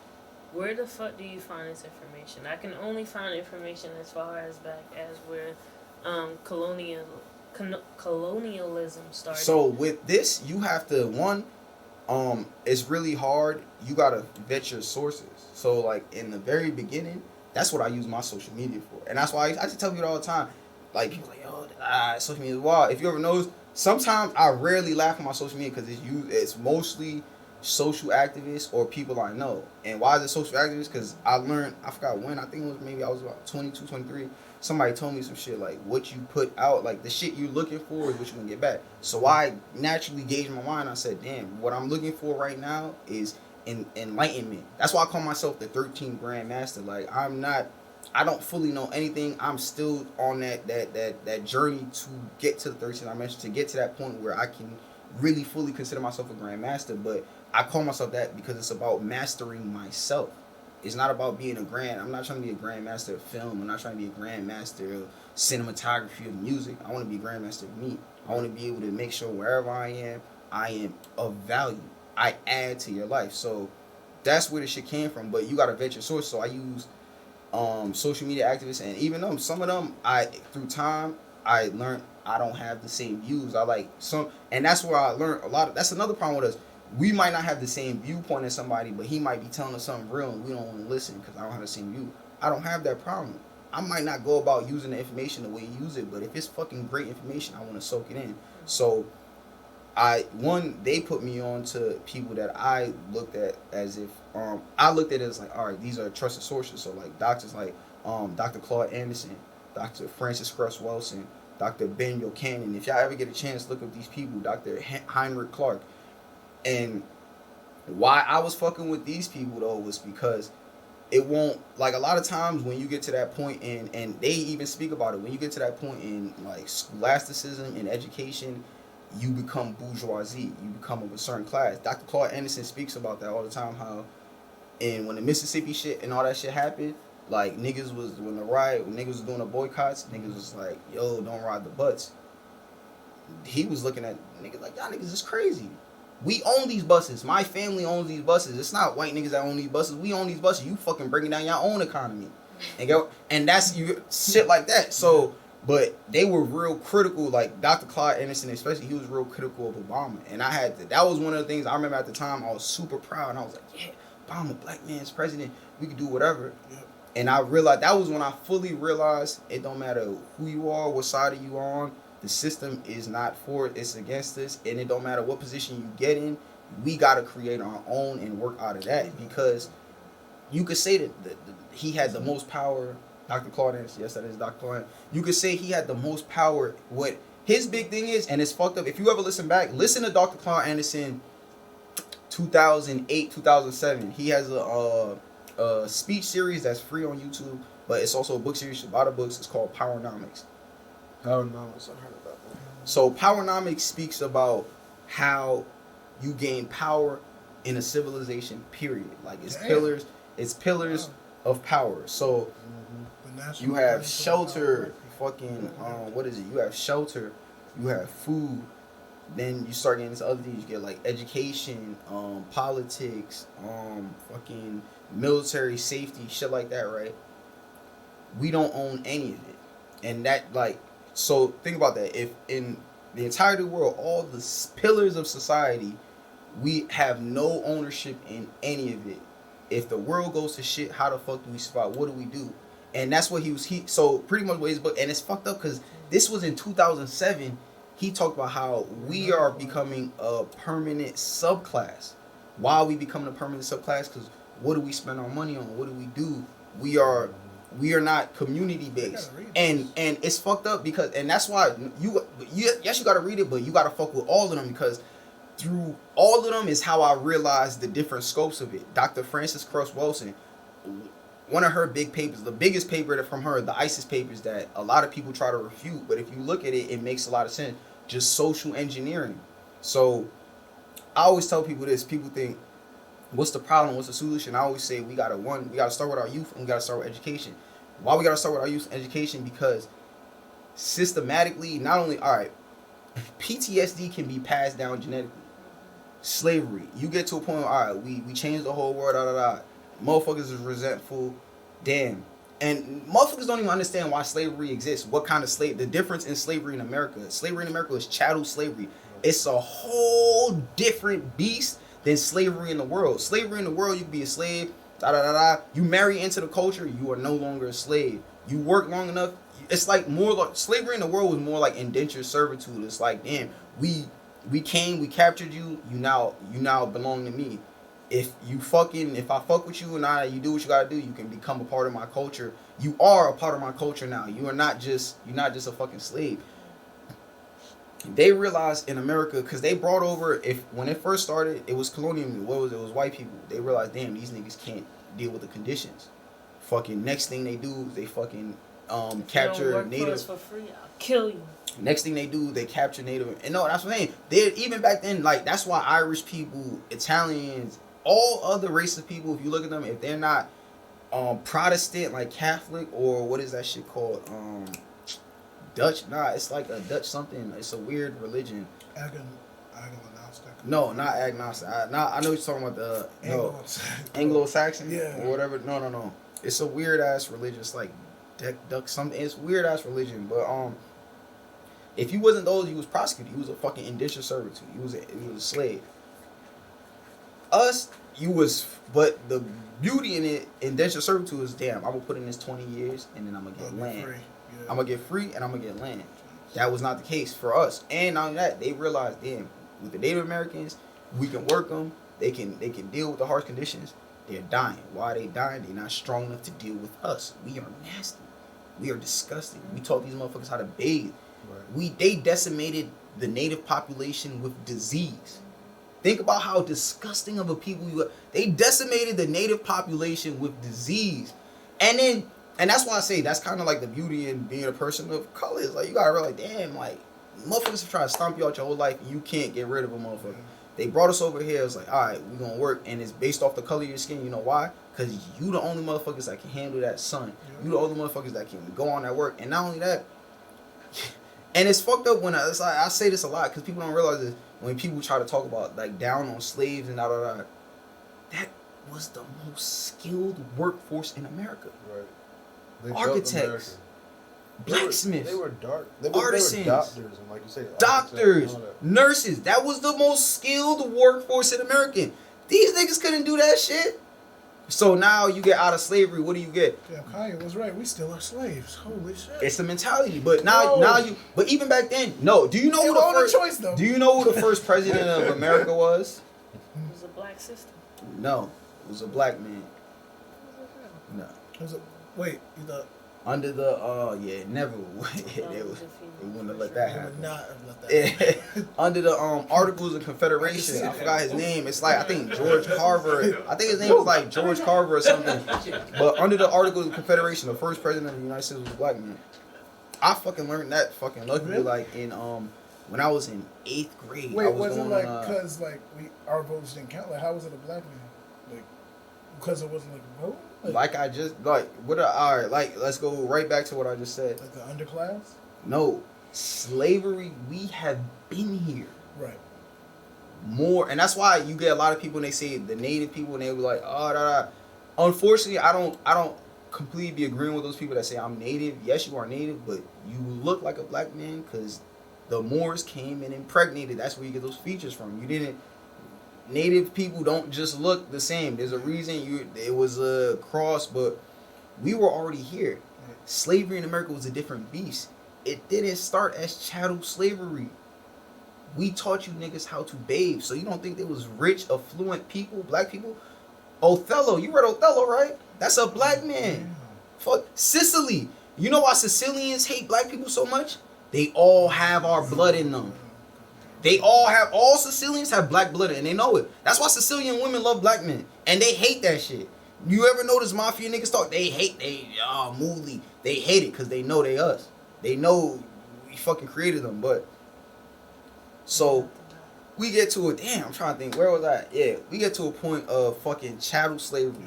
Where the fuck do you find this information? I can only find information as far as back as where colonialism started. So with this, you have to it's really hard. You gotta vet your sources. So like in the very beginning, that's what I use my social media for, and that's why I just tell people all the time. Like people like, yo, social media is wild. If you ever notice, sometimes I rarely laugh on my social media because it's mostly social activists or people I know. And why is it social activists? Because I learned, I forgot when, I think it was maybe I was about 22, 23. Somebody told me some shit like what you put out, like the shit you're looking for is what you're gonna get back. So I naturally gauged my mind. I said, damn, what I'm looking for right now is enlightenment. That's why I call myself the 13th Grand Master. Like I don't fully know anything. I'm still on that journey to get to the 13th dimension, to get to that point where I can really fully consider myself a Grand Master. But I call myself that because it's about mastering myself. It's not about being I'm not trying to be a Grand Master of film. I'm not trying to be a Grand Master of cinematography of music. I want to be a Grand Master of me. I want to be able to make sure wherever I am of value. I add to your life. So that's where the shit came from. But you got to vet your source. So I use social media activists, and even some of them, through time I learned I don't have the same views. I like some, and that's where I learned a lot of. That's another problem with us. We might not have the same viewpoint as somebody, but he might be telling us something real, and we don't want to listen because I don't have the same view. I don't have that problem. I might not go about using the information the way you use it, but if it's fucking great information, I want to soak it in. So they put me on to people that I looked at as if I looked at it as like, all right, these are trusted sources. So like doctors like Dr. Claude Anderson, Dr. Francis Cress Wilson, Dr. Ben Buchanan. If y'all ever get a chance, look up these people. Dr. Heinrich Clark. And why I was fucking with these people though was because it won't, like, a lot of times when you get to that point and they even speak about it, when you get to that point in like scholasticism and education, you become bourgeoisie. You become of a certain class. Dr. Claude Anderson speaks about that all the time, how and when the Mississippi shit and all that shit happened, like niggas was, when the riot, when niggas was doing the boycotts, niggas was like, yo, don't ride the butts. He was looking at niggas like, y'all niggas is crazy. We own these buses. My family owns these buses. It's not white niggas that own these buses. We own these buses. You fucking bringing down your own economy. And that's you shit like that. So, but they were real critical, like Dr. Claude Anderson especially, he was real critical of Obama. And I had to, that was one of the things I remember at the time. I was super proud. And I was like, yeah, Obama, black man's president. We could do whatever. Yep. And I realized, that was when I fully realized it don't matter who you are, what side are you on. The system is not for it, it's against us, and it don't matter what position you get in, we got to create our own and work out of that, because you could say that he had the most power, Dr. Claude Anderson, yes, that is Dr. Claude. You could say he had the most power. What his big thing is, and it's fucked up, if you ever listen back, listen to Dr. Claude Anderson 2008, 2007. He has a speech series that's free on YouTube, but it's also a book series, a lot of books. It's called Powernomics. Powernomics, I heard about that. So Powernomics speaks about how you gain power in a civilization, period. Like it's pillars of power. So you have shelter, fucking what is it? You have shelter, you have food, then you start getting into other things. You get like education, politics, fucking military safety, shit like that, right? We don't own any of it. And that, like, so think about that. If in the entirety of the world, all the pillars of society, we have no ownership in any of it. If the world goes to shit, how the fuck do we survive? What do we do? And that's what so pretty much what his book, and it's fucked up because this was in 2007. He talked about how we are becoming a permanent subclass. Why are we becoming a permanent subclass? Because what do we spend our money on? What do we do? We are not community based, and it's fucked up because, and that's why yes, you gotta read it, but you gotta fuck with all of them, because through all of them is how I realized the different scopes of it. Dr. Francis Cress Wilson, one of her big papers, the biggest paper from her, the ISIS papers that a lot of people try to refute, but if you look at it, it makes a lot of sense. Just social engineering. So I always tell people this. People think, what's the problem? What's the solution? I always say we gotta start with our youth, and we gotta start with education. Why we gotta start with our youth and education? Because systematically, not only, all right, PTSD can be passed down genetically. Slavery, you get to a point where, all right, we changed the whole world, motherfuckers is resentful, damn. And motherfuckers don't even understand why slavery exists. What kind of slave? The difference in slavery in America. Slavery in America is chattel slavery. It's a whole different beast than slavery in the world. Slavery in the world, you can be a slave, You marry into the culture, you are no longer a slave. You work long enough, it's like more like slavery in the world was more like indentured servitude. It's like, damn, we came, we captured you. You now belong to me. If I fuck with you and you do what you gotta do, you can become a part of my culture. You are a part of my culture now. You're not just a fucking slave. They realized in America, because they brought over, when it first started, it was colonial. It was white people. They realized, damn, these niggas can't deal with the conditions. Fucking next thing they do is they fucking capture native. For free, I'll kill you. Next thing they do, they capture native. And no, that's what I'm saying. They even back then, like, that's why Irish people, Italians, all other races of people, if you look at them, if they're not Protestant, like Catholic, or what is that shit called? Dutch? Nah, it's like a Dutch something. It's a weird religion. Agnostic? No, not agnostic. I know you're talking about the Anglo-Saxon, yeah, or whatever. No. It's a weird ass religion. It's like duck something. It's weird ass religion. But if you wasn't those, you was prosecuted. You was a fucking indentured servitude. You was a slave. Us, you was. But the beauty in it, indentured servitude, is damn. I'm gonna put in this 20 years, and then I'm gonna get land. Free. Yeah. I'm gonna get free, and I'm gonna get land. That was not the case for us. And not only that, they realized, damn, with the Native Americans, we can work them. They can deal with the harsh conditions. They're dying. Why are they dying? They're not strong enough to deal with us. We are nasty. We are disgusting. We taught these motherfuckers how to bathe. Right. They decimated the native population with disease. Think about how disgusting of a people you are. They decimated the native population with disease. And that's why I say that's kind of like the beauty in being a person of color. It's like, you gotta realize, damn, like, motherfuckers have tried to stomp you out your whole life, and you can't get rid of a motherfucker. They brought us over here. It's like, all right, we're gonna work, and it's based off the color of your skin. You know why? Because you the only motherfuckers that can handle that sun. You the only motherfuckers that can go on that work. And not only that, and it's fucked up when I say this a lot, because people don't realize this. When people try to talk about, like, down on slaves and that was the most skilled workforce in America. Right. They architects, blacksmiths, they were dark. Artisans, they were doctors, and like you say, doctors, nurses. That was the most skilled workforce in America. These niggas couldn't do that shit. So now you get out of slavery. What do you get? Yeah, Kanye was right. We still are slaves. Holy shit! It's a mentality. But now you. But even back then, no. Do you know who the first? Choice, though. Do you know who the first president of America was? It was a black system. No, it was a black man. No. Wait, under the never they wouldn't have let that happen. Not have let that happen. Under the Articles of Confederation, I forgot his name. It's like, I think George Carver. I think his name was like George Carver or something. But under the Articles of Confederation, the first president of the United States was a black man. I fucking learned that fucking luckily, really? Like in when I was in 8th grade. Wait, wasn't like because like our votes didn't count? Like, how was it a black man? Like, because it wasn't like a vote. Like I just all right, like, let's go right back to what I just said. Like the underclass? No, slavery. We have been here. Right. More, and that's why you get a lot of people and they say the native people and they were like, Unfortunately, I don't completely be agreeing with those people that say I'm native. Yes, you are native, but you look like a black man because the Moors came and impregnated. That's where you get those features from. You didn't. Native people don't just look the same. There's a reason it was a cross, but we were already here. Slavery in America was a different beast. It didn't start as chattel slavery. We taught you niggas how to bathe. So you don't think there was rich, affluent people, black people? Othello, you read Othello, right? That's a black man. Fuck Sicily. You know why Sicilians hate black people so much? They all have our blood in them. All Sicilians have black blood and they know it. That's why Sicilian women love black men. And they hate that shit. You ever notice mafia niggas talk? They hate, Mooley. They hate it because they know they us. They know we fucking created them. But, so, we get to I'm trying to think, where was I? Yeah, we get to a point of fucking chattel slavery.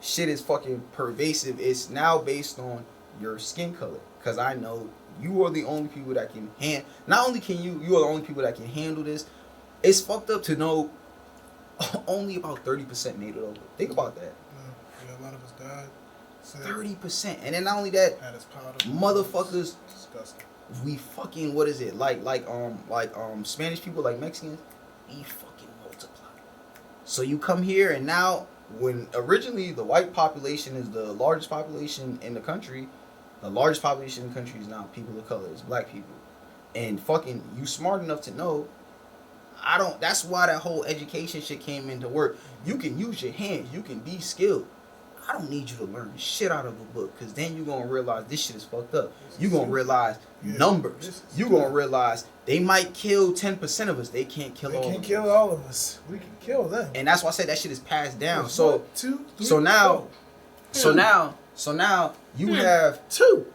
Shit is fucking pervasive. It's now based on your skin color. Because I know you are the only people that can not only can you are the only people that can handle this. It's fucked up to know only about 30% made it over. Think about that. Yeah, a lot of us died. 30%. And then not only that, motherfuckers, disgusting. We fucking, what is it? Like Spanish people, like Mexicans, we fucking multiply. So you come here and now, when originally the white population is the largest population in the country, The largest population in the country is not people of color, it's black people. And fucking, you smart enough to know, that's why that whole education shit came into work. You can use your hands, you can be skilled. I don't need you to learn shit out of a book, because then you're going to realize this shit is fucked up. You're going to realize numbers. You're going to realize they might kill 10% of us. They can't kill all of us. They can't kill all of us. We can kill them. And that's why I said that shit is passed down. There's So, 1, 2, 3, so now, 4. so now you have 2.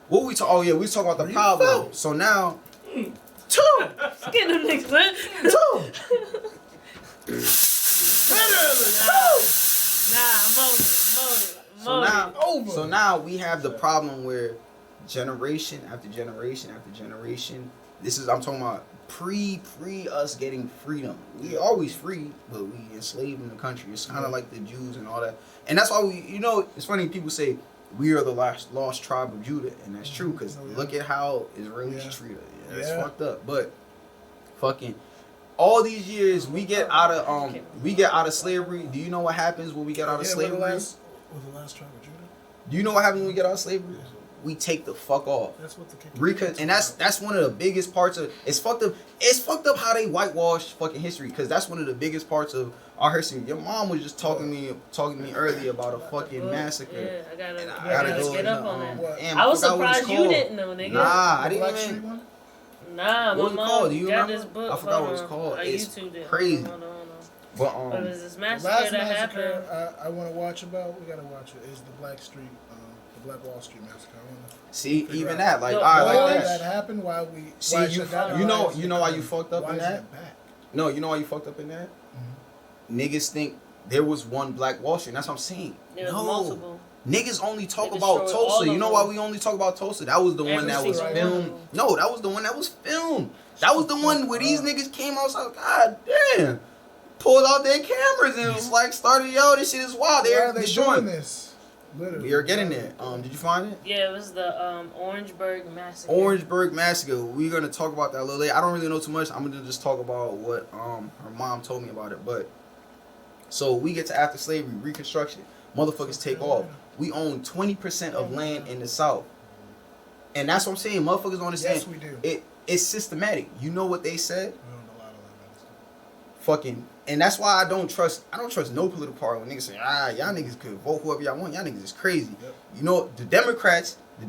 What we talk? Oh yeah, we talk about the 3, problem. 4. So now, 2. Get them niggas, man. 2. Nah, I'm on it. So now we have the problem where generation after generation after generation. I'm talking about pre us getting freedom. We always free, but we enslaved in the country. It's kind of like the Jews and all that. And that's why it's funny, people say we are the lost tribe of Judah, and that's true, because look at how Israelis treat us. Yeah, it's fucked up. But fucking all these years we get out of slavery. Do you know what happens when we get out of slavery? The last tribe of Judah. Do you know what happens when we get out of slavery? We take the fuck off. That's what the and that's one of the biggest parts of it's fucked up. It's fucked up how they whitewash fucking history, because that's one of the biggest parts of our history. Your mom was just talking to me earlier about a fucking massacre. Yeah, I gotta gotta go get up on that. Damn, I was forgot what it's surprised you called. didn't know, nigga. Nah, I didn't Black even. Street one? Nah, What was my it called? mom Do you got remember? this book. I forgot what it's called. I It's YouTubed it. crazy. Hold on. But But it was this The massacre last that massacre happened. I want to watch about, we gotta watch it, is the Black Wall Street massacre. I wanna see, figure even out that, like, Yo, I why like that that. happened, why See, why you shut down, know why you fucked up why in is that? it back? No, you know why you fucked up in that? Niggas think there was one Black Wall Street. That's what I'm saying. There was No. multiple. Niggas only talk They about destroyed all Tulsa. of You know them. why we only talk about Tulsa? That was the one that was single one of filmed. them. No, that was the one that was filmed. That was the one where these niggas came outside. God damn. Pulled out their cameras and was like, started, yo, this shit is wild. Why They're are they destroying doing this? Literally. We are getting there. Did you find it? Yeah, it was the Orangeburg massacre. Orangeburg massacre. We're gonna talk about that a little later. I don't really know too much. I'm gonna just talk about what her mom told me about it. But so we get to after slavery, Reconstruction. Motherfuckers take off. We own 20% of land in the South, and that's what I'm saying. Motherfuckers don't understand. Yes, we do. It's systematic. You know what they said? We own a lot of that. Fucking, and that's why I don't trust no political party. When niggas say, y'all niggas could vote whoever y'all want. Y'all niggas is crazy. Yep. You know, the Democrats, at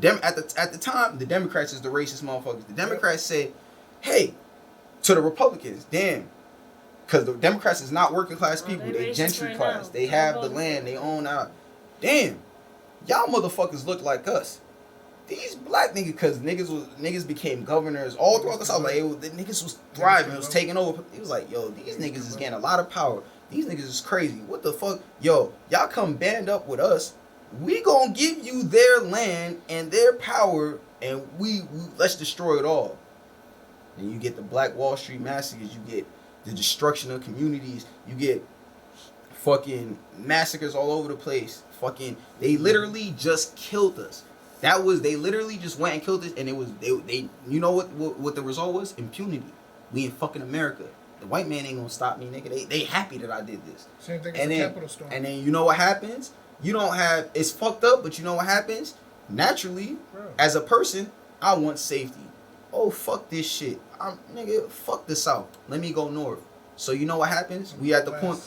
the time, the Democrats is the racist motherfuckers. The Democrats said, hey, to the Republicans, damn. Because the Democrats is not working class people. they They racist gentry right class. now. They have the land. They own out. Damn. Y'all motherfuckers look like us. These black niggas, because niggas became governors all throughout the South. Like, the niggas was thriving. It was taking over. It was like, yo, these niggas is getting a lot of power. These niggas is crazy. What the fuck? Yo, y'all come band up with us. We gonna give you their land and their power, and we let's destroy it all. And you get the Black Wall Street massacres. You get the destruction of communities. You get fucking massacres all over the place. Fucking, they literally just killed us. They literally just went and killed us, and it was they you know what the result was? Impunity. We in fucking America. The white man ain't gonna stop me, nigga. They happy that I did this. Same thing And as the then, Capitol storm. and then you know what happens? You don't have, it's fucked up, but you know what happens? Naturally, as a person, I want safety. Oh, fuck this shit. Nigga, fuck the South. Let me go north. So you know what happens? We at the point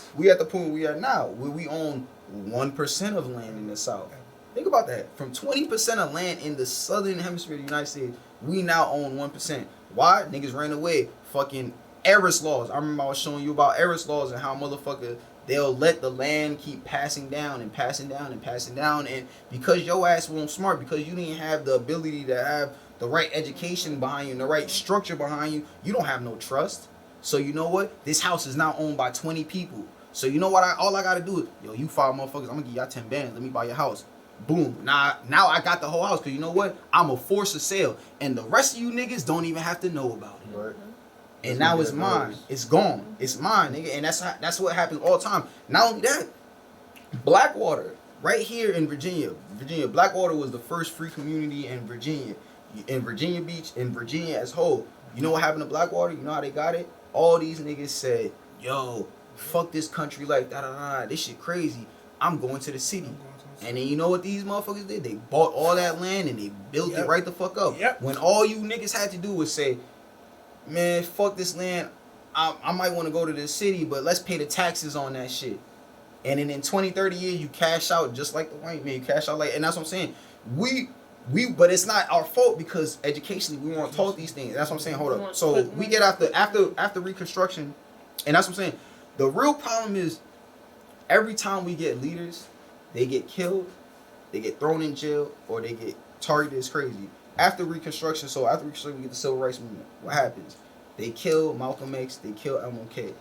we are now, where we own 1% of land in the South. Think about that. From 20% of land in the southern hemisphere of the United States, we now own 1%. Why? Niggas ran away. Fucking Eris laws. I remember I was showing you about Eris laws and how motherfucker, they'll let the land keep passing down and passing down and passing down. And because your ass won't smart, because you didn't have the ability to have the right education behind you and the right structure behind you, you don't have no trust. So you know what? This house is now owned by 20 people. So you know what? All I gotta do is, yo, you 5 motherfuckers, I'm gonna give y'all 10 bands. Let me buy your house. Boom. Now I got the whole house. Because you know what? I'm a force of sale. And the rest of you niggas don't even have to know about it. Right. And now it's mine. It's gone. It's mine, nigga. And that's what happens all the time. Not only that, Blackwater, right here in Virginia. Blackwater was the first free community in Virginia. In Virginia Beach, in Virginia as whole. You know what happened to Blackwater? You know how they got it? All these niggas said, yo, fuck this country like da da da. This shit crazy. I'm going to the city. And then you know what these motherfuckers did? They bought all that land and they built it right the fuck up. When all you niggas had to do was say, man, fuck this land. I might want to go to this city, but let's pay the taxes on that shit. And then in 20, 30 years, you cash out just like the white man. You cash out like, and that's what I'm saying. But it's not our fault because educationally we weren't taught these things. That's what I'm saying. Hold up. So we get after Reconstruction, and that's what I'm saying. The real problem is every time we get leaders, they get killed, they get thrown in jail, or they get targeted as crazy. After Reconstruction, we get the Civil Rights Movement. What happens? They kill Malcolm X, they kill MLK.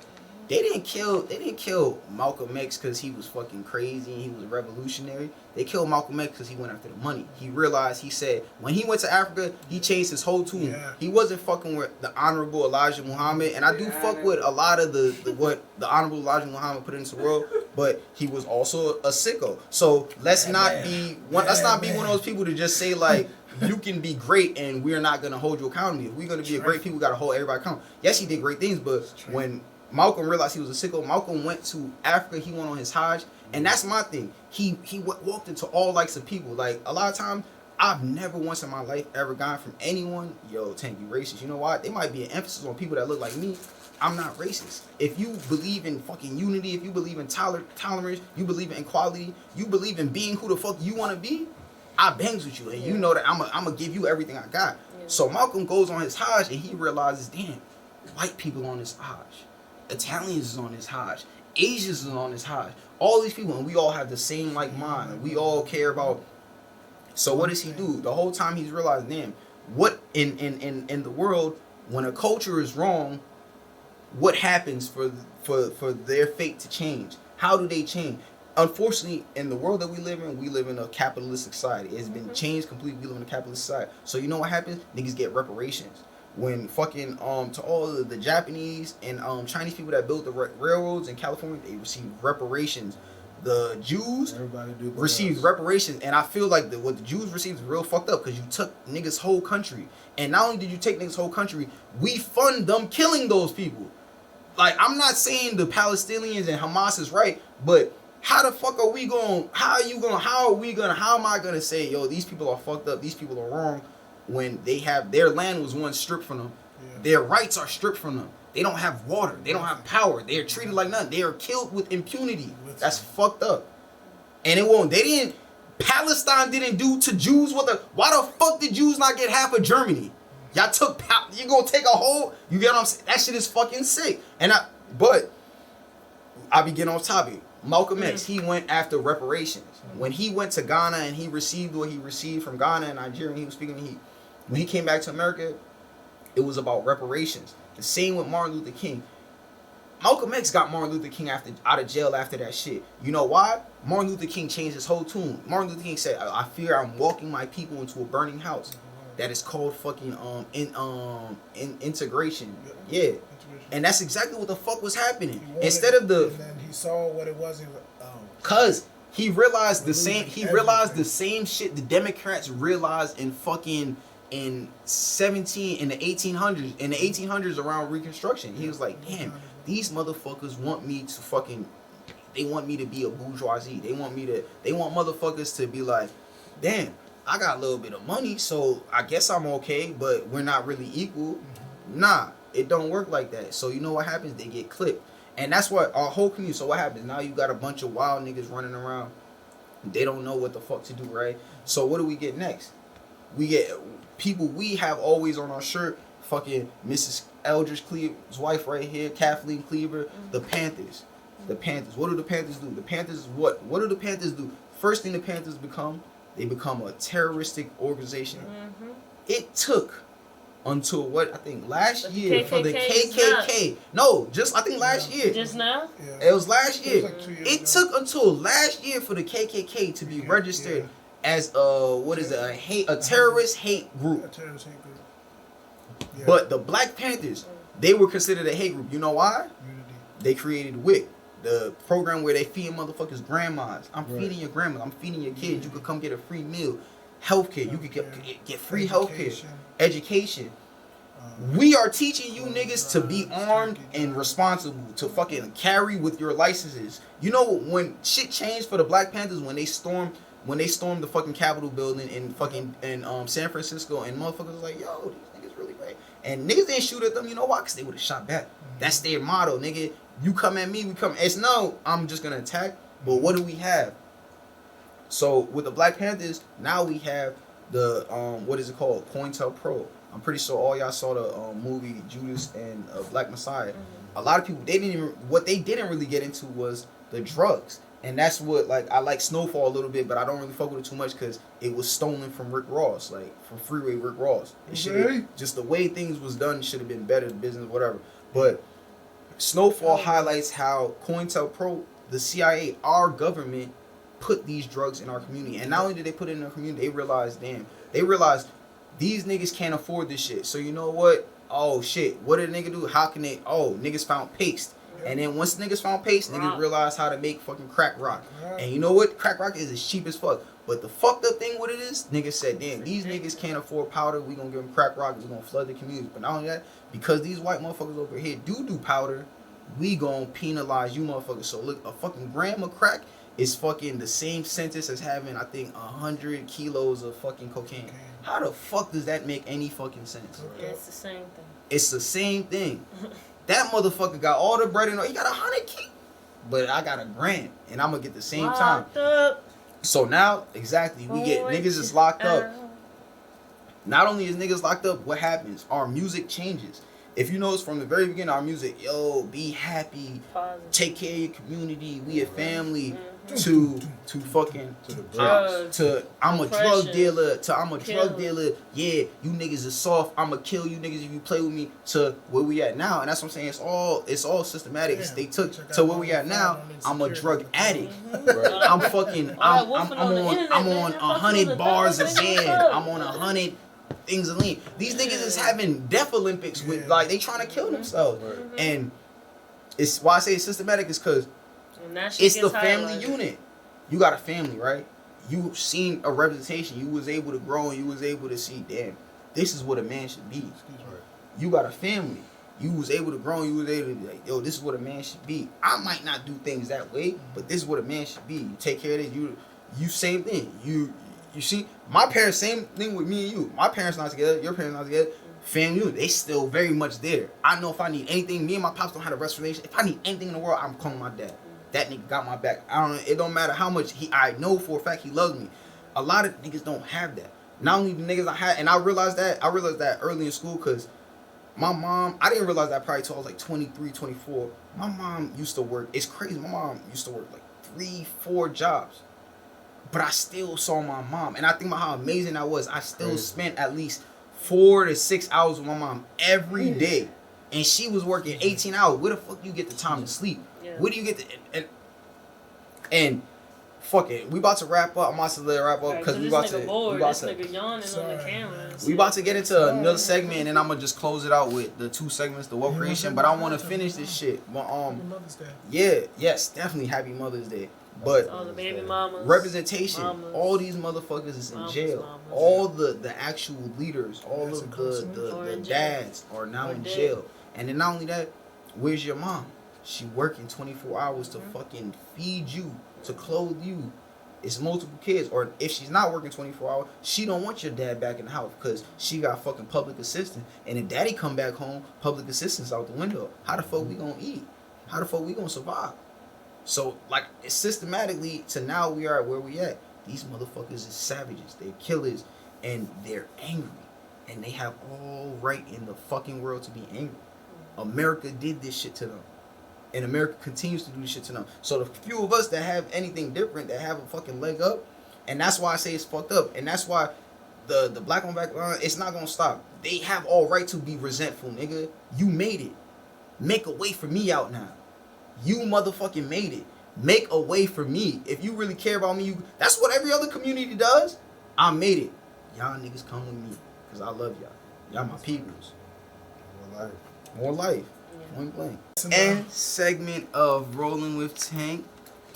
They didn't kill Malcolm X because he was fucking crazy and he was revolutionary. They killed Malcolm X because he went after the money. He realized, he said, when he went to Africa, he changed his whole tune. Yeah. He wasn't fucking with the Honorable Elijah Muhammad. And I do fuck with a lot of the what the Honorable Elijah Muhammad put into the world, but he was also a sicko. So let's not be one of those people to just say like, you can be great and we're not going to hold you accountable. If we're going to be a great people, we got to hold everybody accountable. Yes, he did great things, but when Malcolm realized he was a sicko, Malcolm went to Africa, he went on his Hajj, and that's my thing. He walked into all likes of people. Like, a lot of times, I've never once in my life ever gotten from anyone, yo, Tank, you racist. You know why? There might be an emphasis on people that look like me. I'm not racist. If you believe in fucking unity, if you believe in tolerance, you believe in equality, you believe in being who the fuck you want to be, I bangs with you, and you know that I'm gonna give you everything I got. Yeah. So Malcolm goes on his Hajj, and he realizes, damn, white people on this Hajj, Italians is on this Hajj, Asians is on this Hajj, all these people, and we all have the same like mind. We all care about. So what does he do? The whole time he's realizing, damn, what in the world when a culture is wrong, what happens for their fate to change? How do they change? Unfortunately, in the world that we live in a capitalistic society. It's been changed completely. We live in a capitalist society. So you know what happens? Niggas get reparations. When fucking to all of the Japanese and Chinese people that built the railroads in California, they received reparations. The Jews received reparations, and I feel like what the Jews received is real fucked up because you took niggas' whole country, and not only did you take niggas' whole country, we fund them killing those people. Like, I'm not saying the Palestinians and Hamas is right, but how the fuck are we going? How am I gonna say, yo, these people are fucked up, these people are wrong, when they have their land was once stripped from them, their rights are stripped from them. They don't have water. They don't have power. They are treated like nothing. They are killed with impunity. That's fucked up. And Palestine didn't do to Jews why the fuck did Jews not get half of Germany? Y'all took, you gonna take a whole, you get what I'm saying? That shit is fucking sick. But I be getting off topic. Malcolm X, he went after reparations. When he went to Ghana and he received what he received from Ghana and Nigeria, and he was speaking, when he came back to America, it was about reparations. The same with Martin Luther King. Malcolm X got Martin Luther King out of jail after that shit. You know why? Martin Luther King changed his whole tune. Martin Luther King said, I fear I'm walking my people into a burning house. That is called fucking integration. Yeah. And that's exactly what the fuck was happening. Instead of the, and then he saw what it was. Cause he realized the same. He realized the same shit the Democrats realized in fucking in the 1800s around Reconstruction. He was like, damn, these motherfuckers want me to fucking. They want me to be a bourgeoisie. They want motherfuckers to be like, damn, I got a little bit of money, so I guess I'm okay, but we're not really equal. Nah, it don't work like that. So you know what happens? They get clipped. And that's what our whole community, so what happens? Now you got a bunch of wild niggas running around. They don't know what the fuck to do, right? So what do we get next? We get people we have always on our shirt, fucking Mrs. Eldridge Cleaver's wife right here, Kathleen Cleaver, the Panthers. The Panthers. What do the Panthers do? The Panthers, what do the Panthers do? First thing the Panthers become, they become a terroristic organization. Mm-hmm. It took until what I think last year for the KKK. No, just I think last year. Just now? Yeah. It was last year. It was like 2 years it ago. Took until last year for the KKK to be registered as a terrorist hate group. A terrorist hate group. Yeah. But the Black Panthers, they were considered a hate group. You know why? Unity. They created WIC, the program where they feed motherfuckers grandmas. I'm feeding your grandmas. I'm feeding your kids. You could come get a free meal. Healthcare. You could get free healthcare. Education. We are teaching you niggas to be armed and responsible, to fucking carry with your licenses. You know when shit changed for the Black Panthers when they stormed the fucking Capitol building in fucking San Francisco, and motherfuckers was like, yo, these niggas really great. And niggas didn't shoot at them, you know why? Because they would have shot back. That's their motto, nigga. You come at me, we come. It's no, I'm just gonna attack. But what do we have? So with the Black Panthers, now we have the what is it called? COINTELPRO. I'm pretty sure all y'all saw the movie Judas and Black Messiah. A lot of people what they didn't really get into was the drugs, and that's what like I like Snowfall a little bit, but I don't really fuck with it too much because it was stolen from Rick Ross, like from Freeway Rick Ross. It should just the way things was done should have been better, the business, whatever. But Snowfall highlights how COINTELPRO, the CIA, our government, put these drugs in our community, and not only did they put it in our community, they realized these niggas can't afford this shit. So you know what? Oh shit. What did a nigga do? How can they? Oh, niggas found paste. And then once niggas found paste, niggas realized how to make fucking crack rock. And you know what? Crack rock is as cheap as fuck. But the fucked up thing with it is, niggas said, damn, these niggas can't afford powder. We gonna give them crack rock. We gonna flood the communities. But not only that, because these white motherfuckers over here do powder, we gonna penalize you motherfuckers. So look, a fucking gram of crack is fucking the same sentence as having, I think, 100 kilos of fucking cocaine. How the fuck does that make any fucking sense? Yeah, it's the same thing. It's the same thing. That motherfucker got all the bread and all. He got 100 kilos. But I got a gram. And I'm going to get the same time. Up. So now, exactly, we get niggas is locked up. Not only is niggas locked up, what happens? Our music changes. If you notice from the very beginning, our music, yo, be happy, take care of your community, we a family, to fucking to I'm a drug dealer, to I'm a drug dealer, yeah, you niggas is soft, I'ma kill you niggas if you play with me, to where we at now. And that's what I'm saying, it's all systematic. They took to where we at now. I'm a drug addict. I'm fucking I'm on 100 bars of Xan. I'm on 100 things of lean. These niggas is having death Olympics with like they trying to kill themselves. And it's why I say it's systematic is because it's the family unit. You got a family, right? You seen a representation. You was able to grow and you was able to see, damn, this is what a man should be. You got a family. You was able to grow and you was able to be like, yo, this is what a man should be. I might not do things that way, but this is what a man should be. You take care of this. You same thing. You see, my parents, same thing with me and you. My parents not together. Your parents not together. Family unit, they still very much there. I know if I need anything, me and my pops don't have a rest relation. If I need anything in the world, I'm calling my dad. That nigga got my back. It don't matter how much I know for a fact he loves me. A lot of niggas don't have that. Not only the niggas I had, and I realized that early in school because my mom, I didn't realize that probably until I was like 23, 24. My mom used to work, it's crazy, my mom used to work like 3-4 jobs. But I still saw my mom. And I think about how amazing that was. I still spent at least 4 to 6 hours with my mom every day. And she was working 18 hours. Where the fuck you get the time to sleep? Yeah. Where do you get the... And fuck it. We about to wrap up. I'm about to let it wrap up because we about to... This nigga yawning on the camera. We about to get into another segment and then I'm going to just close it out with the 2 segments, the wealth creation. But I want to finish this shit. But, Mother's Day. Yeah, yes, definitely Happy Mother's Day. But all the baby mamas, representation, all these motherfuckers is in jail. All the actual leaders, all of the dads are now in jail. And then not only that, where's your mom? She working 24 hours to fucking feed you, to clothe you. It's multiple kids. Or if she's not working 24 hours, she don't want your dad back in the house because she got fucking public assistance. And if daddy come back home, public assistance out the window. How the fuck we gonna eat? How the fuck we gonna survive? So, like, it's systematically to now we are where we at. These motherfuckers is savages. They're killers. And they're angry. And they have all right in the fucking world to be angry. America did this shit to them. And America continues to do this shit to them. So the few of us that have anything different, that have a fucking leg up, and that's why I say it's fucked up. And that's why the black on black line, it's not gonna stop. They have all right to be resentful, nigga. You made it. Make a way for me out now. You motherfucking made it. Make a way for me. If you really care about me, that's what every other community does. I made it. Y'all niggas come with me. Because I love y'all. Y'all my peoples. More life. Point blank. End segment of Rolling with Tank.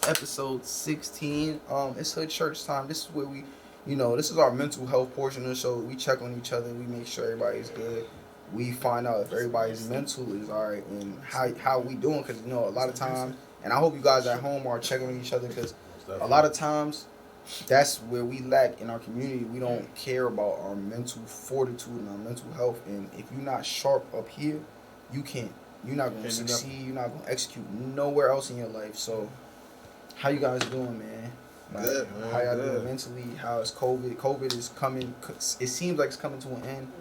Episode 16. It's Hood Church time. This is where we, this is our mental health portion of the show. We check on each other. We make sure everybody's good. we find out if everybody's mental is all right and how we doing, because you know a lot of times, and I hope you guys at home are checking on each other, because a lot of times that's where we lack in our community. We don't care about our mental fortitude and our mental health, and if you're not sharp up here, you're not gonna succeed. You're not gonna execute nowhere else in your life. So how you guys doing, man? Like, good, man. How y'all doing mentally? How is COVID? COVID is coming. It seems like it's coming to an end.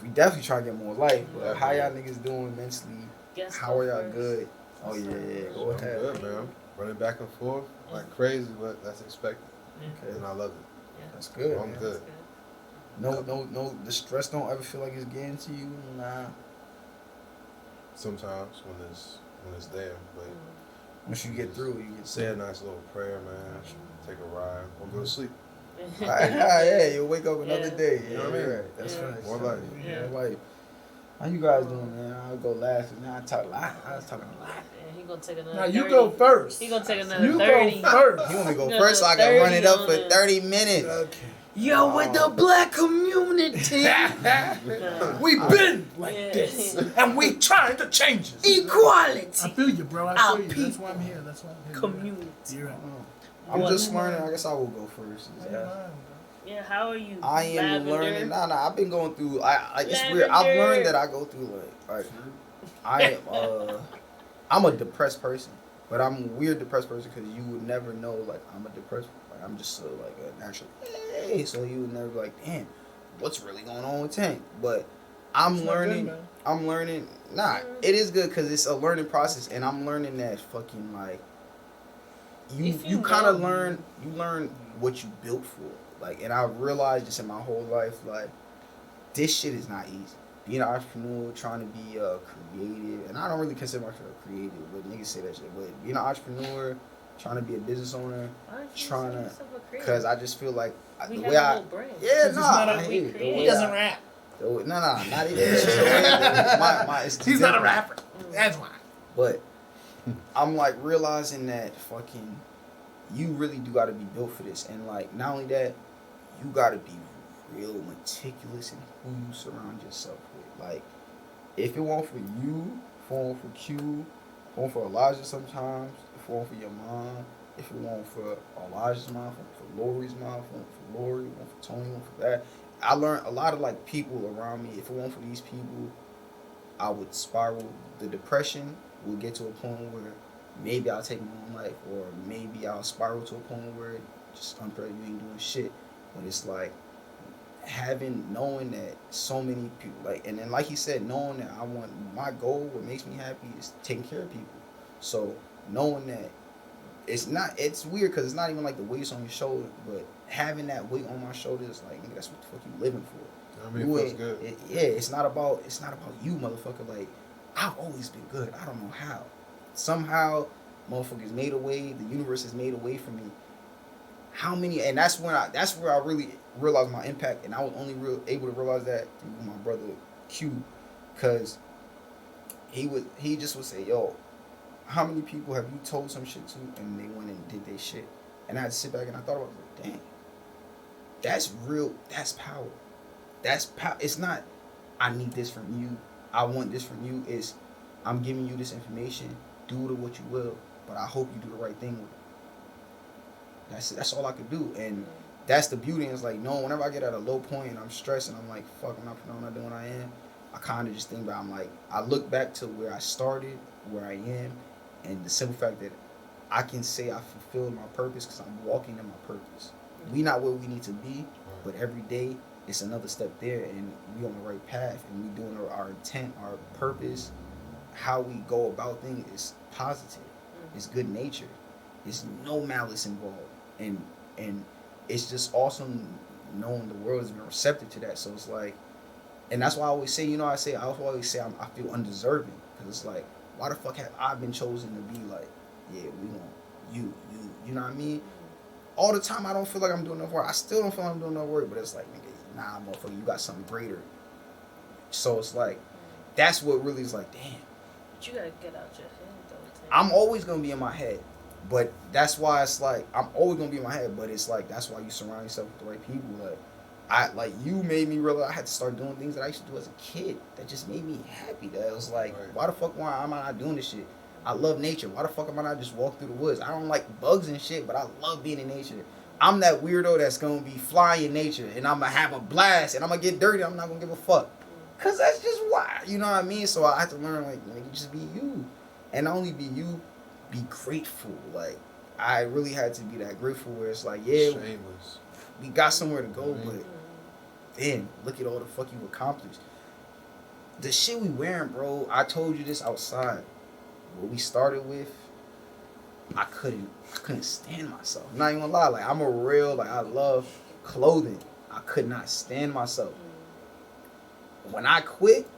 We definitely try to get more life, but how y'all niggas doing mentally? How are y'all good? Oh yeah, go ahead. Good, man. Running back and forth like crazy, but that's expected. Okay. And I love it. That's good. I'm good. No. The stress don't ever feel like it's getting to you. Nah. Sometimes when it's there, but once you get through, you get say a nice little prayer, man. Take a ride, or go to sleep. Yeah, you'll wake up another day. You know what I mean? Right. That's right. More life. More life. How you guys doing, man? I'll go last. Now I talk a lot. I was talking a lot. Yeah, he gonna take another. Now you 30. go first. He gonna take another you 30. Go first. You want me to go No, first, so I can run it up for on 30 minutes. Okay. Yo, with the black community, We been like this, and we trying to change it. equality. I feel you, bro. I feel you. That's why I'm here. Community. You're right. I'm just learning. I guess I will go first. Yeah, how are you? I am Lavender? learning. Nah. I've been going through. It's weird. I've learned that I go through like I am. I'm a depressed person, but I'm a weird depressed person because you would never know like I'm a depressed. Like I'm just like a natural. Hey, so you would never be like, damn, what's really going on with Tank? But I'm learning. I'm learning. Nah, it is good because it's a learning process, and I'm learning that fucking like. You kind of learn. You learn what you built for. Like, and I realized just in my whole life, like, this shit is not easy. Being an entrepreneur, trying to be creative, and I don't really consider myself creative, but niggas say that shit. But being an entrepreneur, trying to be a business owner, trying to, because I just feel like the way I, He doesn't rap. Not even. He's not a rapper. That's why. But I'm like realizing that fucking. You really do got to be built for this, and like not only that, you got to be real meticulous in who you surround yourself with. Like, if it weren't for you, if it weren't for Q, if it weren't for Elijah sometimes, if it weren't for your mom, if it weren't for Elijah's mom, if it weren't for Lori's mom, if it weren't for Lori, if it weren't for Tony, if it weren't for that, I learned a lot of like people around me. If it weren't for these people, I would spiral. The depression will get to a point where maybe I'll take my own life, or maybe I'll spiral to a point where just unfair, you ain't doing shit. But it's like knowing that so many people, like, and then like he said, knowing that I want my goal, what makes me happy is taking care of people. So knowing that it's weird because it's not even like the weight's on your shoulder, but having that weight on my shoulders, like, nigga, that's what the fuck you living for. I mean, it feels good. It's not about you, motherfucker. Like, I've always been good. I don't know how. Somehow, motherfuckers made a way. The universe has made a way for me. How many? And that's where I really realized my impact. And I was only able to realize that through my brother Q, because he just would say, "Yo, how many people have you told some shit to, and they went and did their shit?" And I had to sit back and I thought about it. Like, dang, that's real. That's power. That's power. It's not, I need this from you. I want this from you. It's, I'm giving you this information. Do with it what you will, but I hope you do the right thing with it. That's all I could do, and that's the beauty. And it's like, no, whenever I get at a low point and I'm stressed and I'm like, fuck, I'm not doing what I am. I kind of just think about, I'm like, I look back to where I started, where I am, and the simple fact that I can say I fulfilled my purpose because I'm walking in my purpose. We not where we need to be, but every day it's another step there, and we on the right path, and we doing our intent, our purpose. How we go about things is positive. It's good natured. There's no malice involved, and it's just awesome knowing the world has been receptive to that. So it's like, and that's why I always say, I always say I feel undeserving, because it's like, why the fuck have I been chosen to be like, yeah, we want you know what I mean? All the time I don't feel like I'm doing enough work. I still don't feel like I'm doing enough work, but it's like, nigga, nah, motherfucker, you got something greater. So it's like, that's what really is like, damn. You gotta get out your head though. I'm always gonna be in my head, but that's why it's like I'm always gonna be in my head. But it's like that's why you surround yourself with the right people. Like you made me realize I had to start doing things that I used to do as a kid that just made me happy. That it was like, why the fuck am I not doing this shit? I love nature. Why the fuck am I not just walk through the woods? I don't like bugs and shit, but I love being in nature. I'm that weirdo that's gonna be flying in nature and I'm gonna have a blast and I'm gonna get dirty. I'm not gonna give a fuck. Cause that's just why, you know what I mean? So I had to learn, like, nigga, just be you. And not only be you, be grateful. Like, I really had to be that grateful where it's like, yeah, Shameless. we got somewhere to go, but damn, look at all the fuck you accomplished. The shit we wearing, bro, I told you this outside. What we started with, I couldn't stand myself. I'm not even gonna lie, like, I'm a real, like, I love clothing. I could not stand myself. When I quit,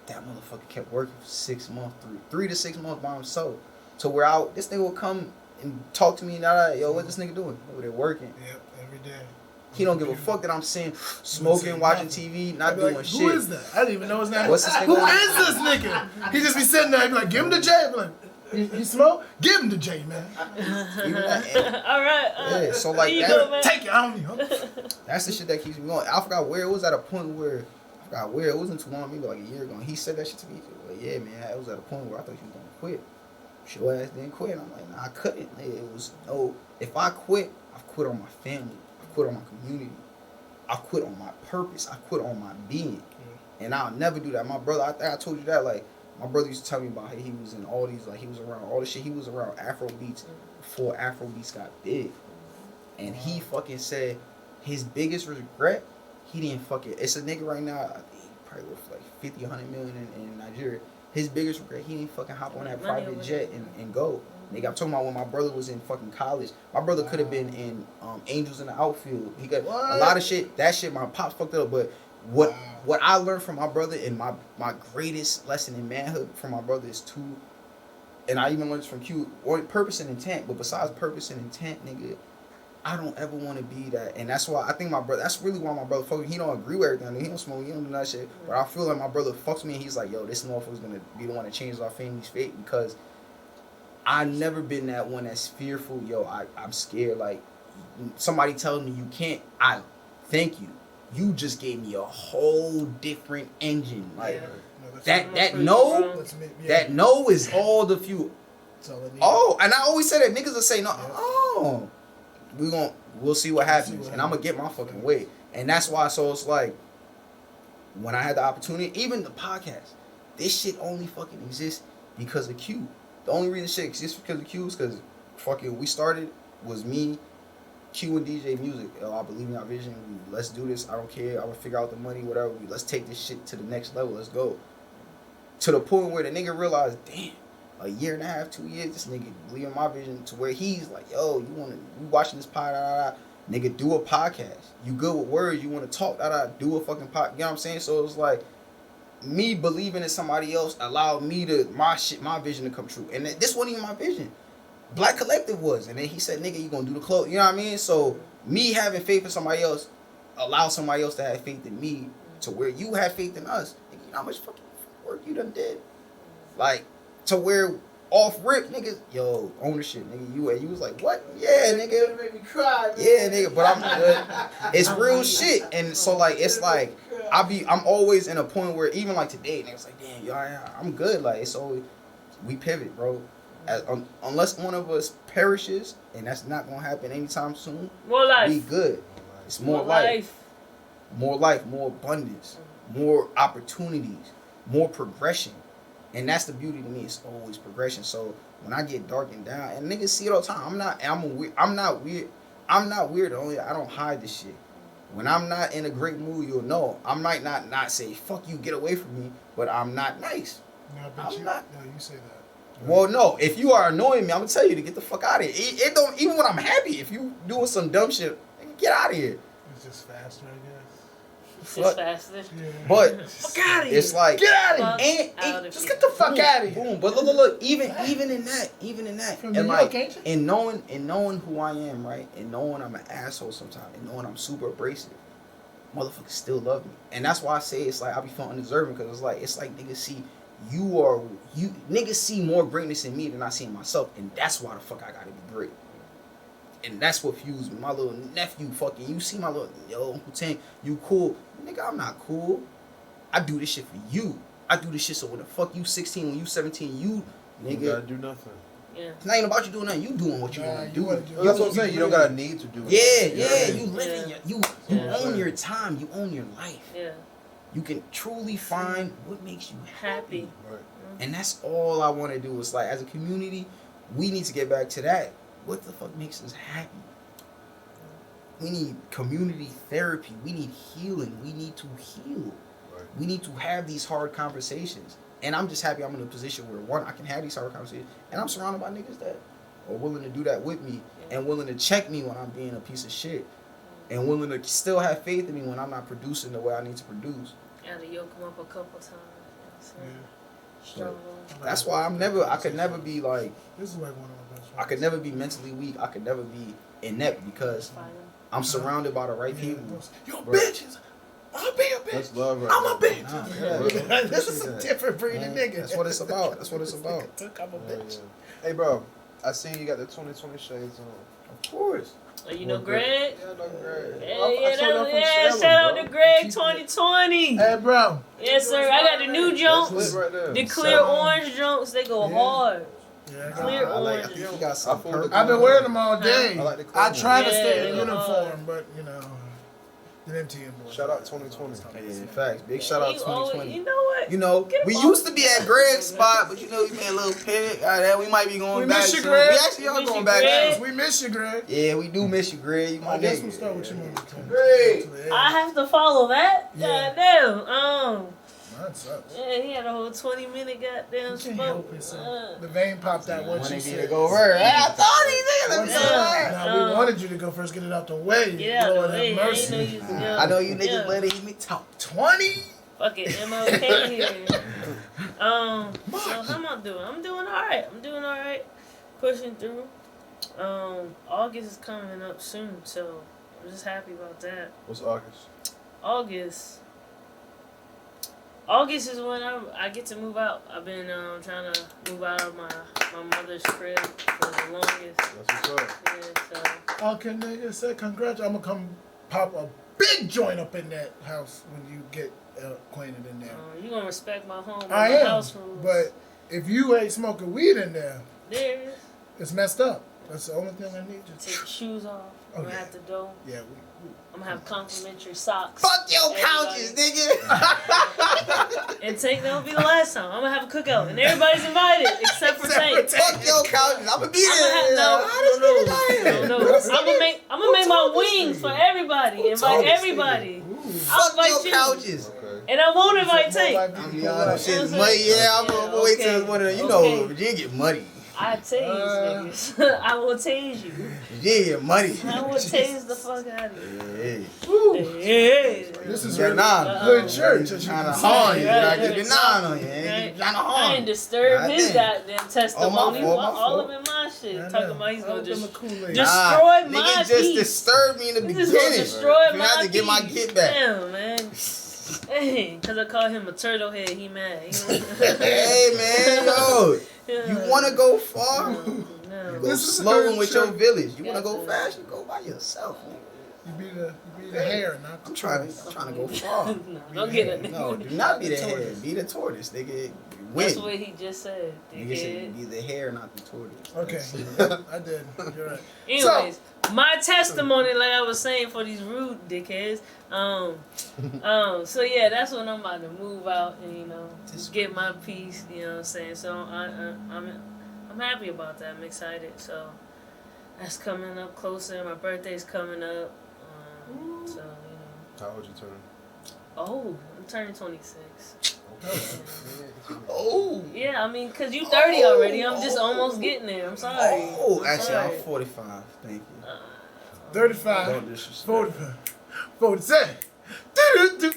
that motherfucker kept working for 6 months, 3 to 6 months by himself. To where this nigga would come and talk to me and yo, what this nigga doing? Over there working. Yep, every day. He don't give a fuck that I'm sitting, smoking, watching TV, not doing like, shit. Who is that? I didn't even know his name. What's this nigga Who name? is this nigga? He just be sitting there and be like, give him the J. I be like, he smoke? Give him the J, man. All right. Yeah, so like you that, go, man. Take it. I don't need that's the shit that keeps me going. I forgot where it was at a point where, it wasn't too long, maybe like a year ago. And he said that shit to me. Like, yeah, man, it was at a point where I thought you was gonna quit. Your ass didn't quit. I'm like, nah, I couldn't. It was no. If I quit, I've quit on my family. I quit on my community. I quit on my purpose. I quit on my being. And I'll never do that. My brother, I think I told you that. Like, my brother used to tell me about how he was in all these, like, he was around all this shit. He was around Afro beats before Afro beats got big. And he fucking said his biggest regret, he didn't fucking. It's a nigga right now. I think he probably worth like 50, 100 million in Nigeria. His biggest regret, he didn't fucking hop on that private jet and go. Nigga, I'm talking about when my brother was in fucking college. My brother could have been in Angels in the Outfield. He got a lot of shit. That shit, my pops fucked up. But what I learned from my brother and my greatest lesson in manhood from my brother is and I even learned this from Q, or purpose and intent. But besides purpose and intent, nigga, I don't ever want to be that. And that's why I think my brother, that's really why my brother fucks me. He don't agree with everything. He don't smoke, he don't do that shit. But I feel like my brother fucks me and he's like, yo, this motherfucker's going to be the one that changes our family's fate, because I've never been that one that's fearful. Yo, I'm scared. Like, somebody tells me you can't, I thank you. You just gave me a whole different engine. Like, that no is all the fuel. Oh, and I always say that niggas will say no. Oh, we'll see what happens, and I'm gonna get my fucking way. And that's why. So it's like, when I had the opportunity, even the podcast, this shit only fucking exists because of Q. The only reason shit exists because of Q is because fucking we started was me, Q, and DJ Music. I believe in our vision. Let's do this. I don't care. I will figure out the money, whatever. Let's take this shit to the next level. Let's go. To the point where the nigga realized, damn, a year and a half, 2 years, this nigga believe in my vision, to where he's like, yo, you watching this pod, nigga, do a podcast. You good with words, you want to talk, do a fucking pod. You know what I'm saying? So it's like, me believing in somebody else allowed me to, my vision to come true. And this wasn't even my vision. Black Collective was. And then he said, nigga, you gonna do the clothes. You know what I mean? So me having faith in somebody else allow somebody else to have faith in me, to where you have faith in us. Nigga, you know how much fucking work you done did? Like, to where off rip, niggas, yo, ownership, nigga, you was like, what? Yeah, nigga. Make me cry, man. Yeah, nigga, but I'm good. It's real shit. And so, like, it's like, I'm always in a point where, even like today, niggas like, damn, yo, I'm good. Like, it's always, we pivot, bro. Unless one of us perishes, and that's not gonna happen anytime soon, more life. we good. It's more life. More life, more abundance, more opportunities, more progression. And that's the beauty to me. It's always progression. So when I get darkened down, and niggas see it all the time. I'm not weird. Only I don't hide this shit. When I'm not in a great mood, you'll know. I might not say fuck you, get away from me, but I'm not nice. No, but you say that. Well, no. If you are annoying me, I'm gonna tell you to get the fuck out of here. It don't, even when I'm happy. If you doing some dumb shit, get out of here. It's just faster, I guess. It's just faster. Yeah. But fuck out of here. It's like, get out of here. And just get the fuck out of here. Boom. But look. Even in that, From and New like, York, ain't you? and knowing who I am, right, and knowing I'm an asshole sometimes, and knowing I'm super abrasive, motherfuckers still love me, and that's why I say it's like I be feeling undeserving, because it's like niggas see niggas see more greatness in me than I see in myself, and that's why the fuck I gotta be great. And that's what fuels me. My little nephew fucking, you see my little, yo, Uncle Tank, you cool. Nigga, I'm not cool. I do this shit for you. I do this shit so when the fuck you 16, when you 17, you, nigga. You gotta do nothing. Yeah. It's not even about you doing nothing. You doing what you want to do. That's what I'm saying. You don't gotta need to do it. Yeah. You living you Yeah. own your time. You own your life. Yeah. You can truly find what makes you happy. Right. And that's all I want to do. It's like, as a community, we need to get back to that. What the fuck makes us happy? We need community therapy. We need healing. We need to heal. Right. We need to have these hard conversations. And I'm just happy I'm in a position where, one, I can have these hard conversations, and I'm surrounded by niggas that are willing to do that with me and willing to check me when I'm being a piece of shit and willing to still have faith in me when I'm not producing the way I need to produce. I had to yoke him up a couple times. That's why I could never be like, This is like one of my best friends. I could never be mentally weak. I could never be inept because I'm surrounded by the right people. Yo, bitches. I'll be a bitch. That's love right I'm a there. bitch. Nah, This is a different breed of nigga. That's what it's about. That's what it's about. I'm a bitch. Hey, bro. I seen you got the 2020 shades on. Of course. Oh, you know Greg? Yeah, I know Greg. Yeah, shout out to Greg 2020. Hey, bro. Yes, sir. I got the new That's jumps. lit right there. The clear orange jumps, they go hard. Yeah, Clear I like. I orange. think he got some purple. I've been wearing them all day. I like the I color. try to Yeah, stay they in go uniform, hard. but you know, the MTN boys. Shout out 2020. Yeah, facts. Big shout out You 2020. know what? You know, Get we him used off. to be at Greg's spot, but you know, we made a little pivot. We might be going We back. miss you, soon. Greg. We actually are We miss going you, back. Greg. soon. We miss you, Greg. Yeah, we do miss you, Greg. You my I guess nigga. we'll start with you, man. Greg. I have to follow that? Yeah. Goddamn. That sucks. Yeah, he had a whole 20-minute goddamn You can't smoke. help yourself. The vein popped out once you Wanted me to said. go first. I thought he Once did. you said, Yeah. nah, we wanted you to go first. Get it out the way. Get out of the Lord way. have I ain't mercy. know you was I know you niggas yeah. let it hear me talk. 20. Fucking MLK here. So how am I doing? I'm doing alright. Pushing through. August is coming up soon, so I'm just happy about that. What's August? August is when I get to move out. I've been trying to move out of my mother's crib for the longest. That's what's up. Yeah, so Okay, nigga, say congrats. I'm gonna come pop a big joint up in that house when you get acquainted in there. you gonna respect my home and I my am, house rules. but if you ain't smoking weed in there, There it is. it's messed up. That's the only thing I need you Take your shoes off. Oh, We're yeah. at the door. Yeah, I'm gonna have complimentary socks. Fuck your couches, nigga. And Tank, that'll be the last time. I'm gonna have a cookout, and everybody's invited except for Tank. Fuck your couches. I'ma be there. No. I'm gonna make my wings for everybody. Invite everybody. I'll Fuck invite your you, couches. Okay. and I won't invite Tank. I'm be honest, shit muddy. Yeah, I'm gonna wait till one of the, you know, Okay. Virginia get muddy. I tase niggas. I will tase you. Virginia get muddy. I will tase the fuck out of you. Hey, Hey. this is yeah, really nah. good church. Trying to harm you. Right, I keep right. your nine on you. Ain't trying to I harm. ain't disturb his Goddamn. goddamn testimony. fault, my All fault. of it my shit. I Talking know. about he's gonna just Kool-Aid. destroy my nigga just peace. disturbed me in the He's beginning. just gonna destroy You my have to get my peace. get back. Damn, man. Hey, cause I called him a turtle head, he mad. Hey man, yo, you wanna go far? No. You go This is slow her with your church. village. You wanna go Gotcha. fast? You go by yourself. Man. You be the hair, not the I'm trying to go far. No, don't get it. No, do not be the hair. Be the tortoise, nigga. That's Win. what he just said. Nigga said Dickhead. be the hair, not the tortoise. Okay, I did. You're right. Anyways, my testimony, like I was saying, for these rude dickheads. So yeah, that's when I'm about to move out and just get my piece. You know what I'm saying? So I'm happy about that. I'm excited. So that's coming up closer. My birthday's coming up. So How old you turning? oh, I'm turning 26. Oh. Yeah, I mean, cause you 30 already. I'm just almost getting there. I'm sorry. Oh, actually, sorry. I'm 45. Thank you. 35, Don't disrespect. 45, 47.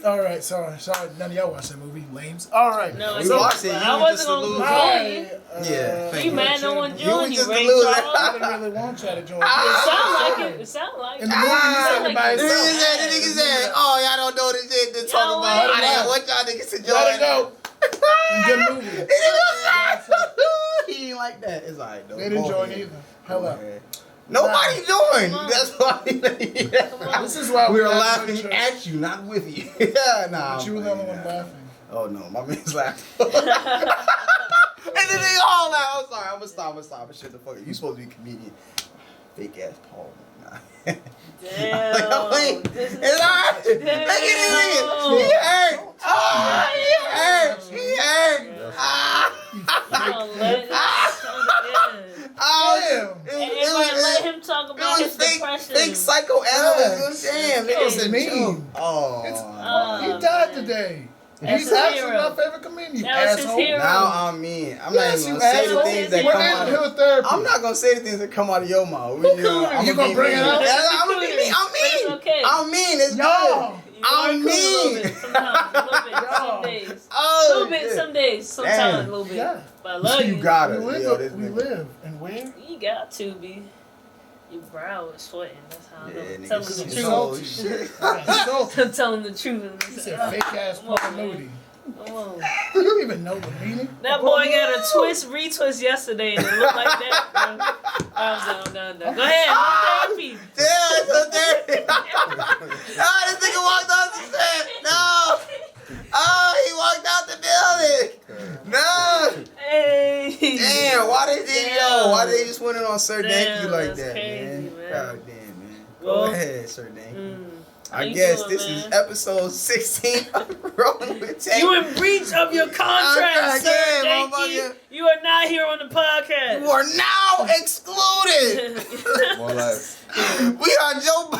All right, sorry. None of y'all watch that movie, lames. All right. No, We it's watched okay. it. But You I was wasn't just gonna a loser. play. Yeah, thank You you. mad no one You joined was you, just a Ray loser. Charles? I didn't really want y'all to join. It sound like it. It sound like In the movie, you said it by The itself. nigga said, oh, y'all don't know this shit to talk Y'all about. ain't. I want y'all niggas to join. Let it go. Good movie. He ain't like that. It's alright though. They didn't Go join ahead. either. Go Hello. ahead. Nobody joined. Come on. That's why. Come on. This is why We were have laughing no at you, not with you. Yeah, nah. But you were the only one laughing. Oh no, my man's laughing. And then they all laugh. I'm sorry. I'm gonna stop. Shut the fuck up. You supposed to be a comedian. Fake ass Paul. Nah. Damn. It's alright. Look at this nigga. He hurt. Oh, he hurt. Ah. Don't let it Oh, Damn. Everybody let him talk about his depression. Fake psychoanalyst. Damn, That was nigga. mean. Oh. He died today. That's He's his actually hero. my favorite comedian. You That was his asshole. hero. Now I'm mean. I'm Yes, not even you gonna say the asshole. things that We're come in out We're of. in therapy. I'm not gonna say the things that come out of your mouth. Who coonery? You gonna bring it up? I'm gonna be mean. I'm mean. It's okay. I'm mean. It's Y'all. good. I'm You are cool a little mean. bit sometimes, a little bit, some days. Oh, A little bit, shit. some days, sometimes Damn. a little bit. Yeah. But I love you. You got We it. live. Yo, this we nigga. live. And where? You got to be. Your brow is sweating. That's how I know. Yeah, I'm nigga, telling the so- truth. oh, shit. I'm telling the truth. He said fake ass Come on, continuity. Come on. You don't even know the meaning. That boy got a retwist yesterday and it looked like that, bro. I'm done. Go ahead, no therapy. Yeah, it's so dirty. Oh, this nigga walked off the set. No. Oh, he walked out the building. No. Hey. Damn, why they did Damn. Why they just went in on Sir Damn, Danky like that's that, crazy, man? man. God damn, man. Go Well, ahead, Sir Danky. How I you guess feeling, this is man? episode 16 of Rolling with Tank. You in breach of your contract, sir. Yeah, Thank you. motherfucker. You are not here on the podcast. You are now excluded. More life. We are Joe.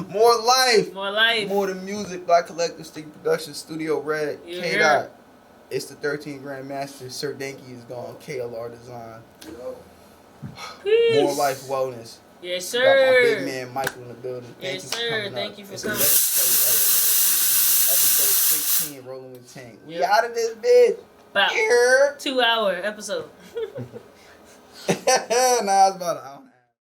More life. More life. More than music. Black Collectiverse, Sticky Productions, Studio Red, You K hear Dot. it? It's the 13th Grandmaster. Sir Danky is gone. KLR Design. Peace. More life wellness. Yes, Got my big sir. man Michael in the building. Yes, Thank you sir. for coming Thank up. you for It's a coming. Episode 16, Rolling with Tank. We Yep. out of this bitch. About Here. 2-hour episode. Nah, it's about an hour.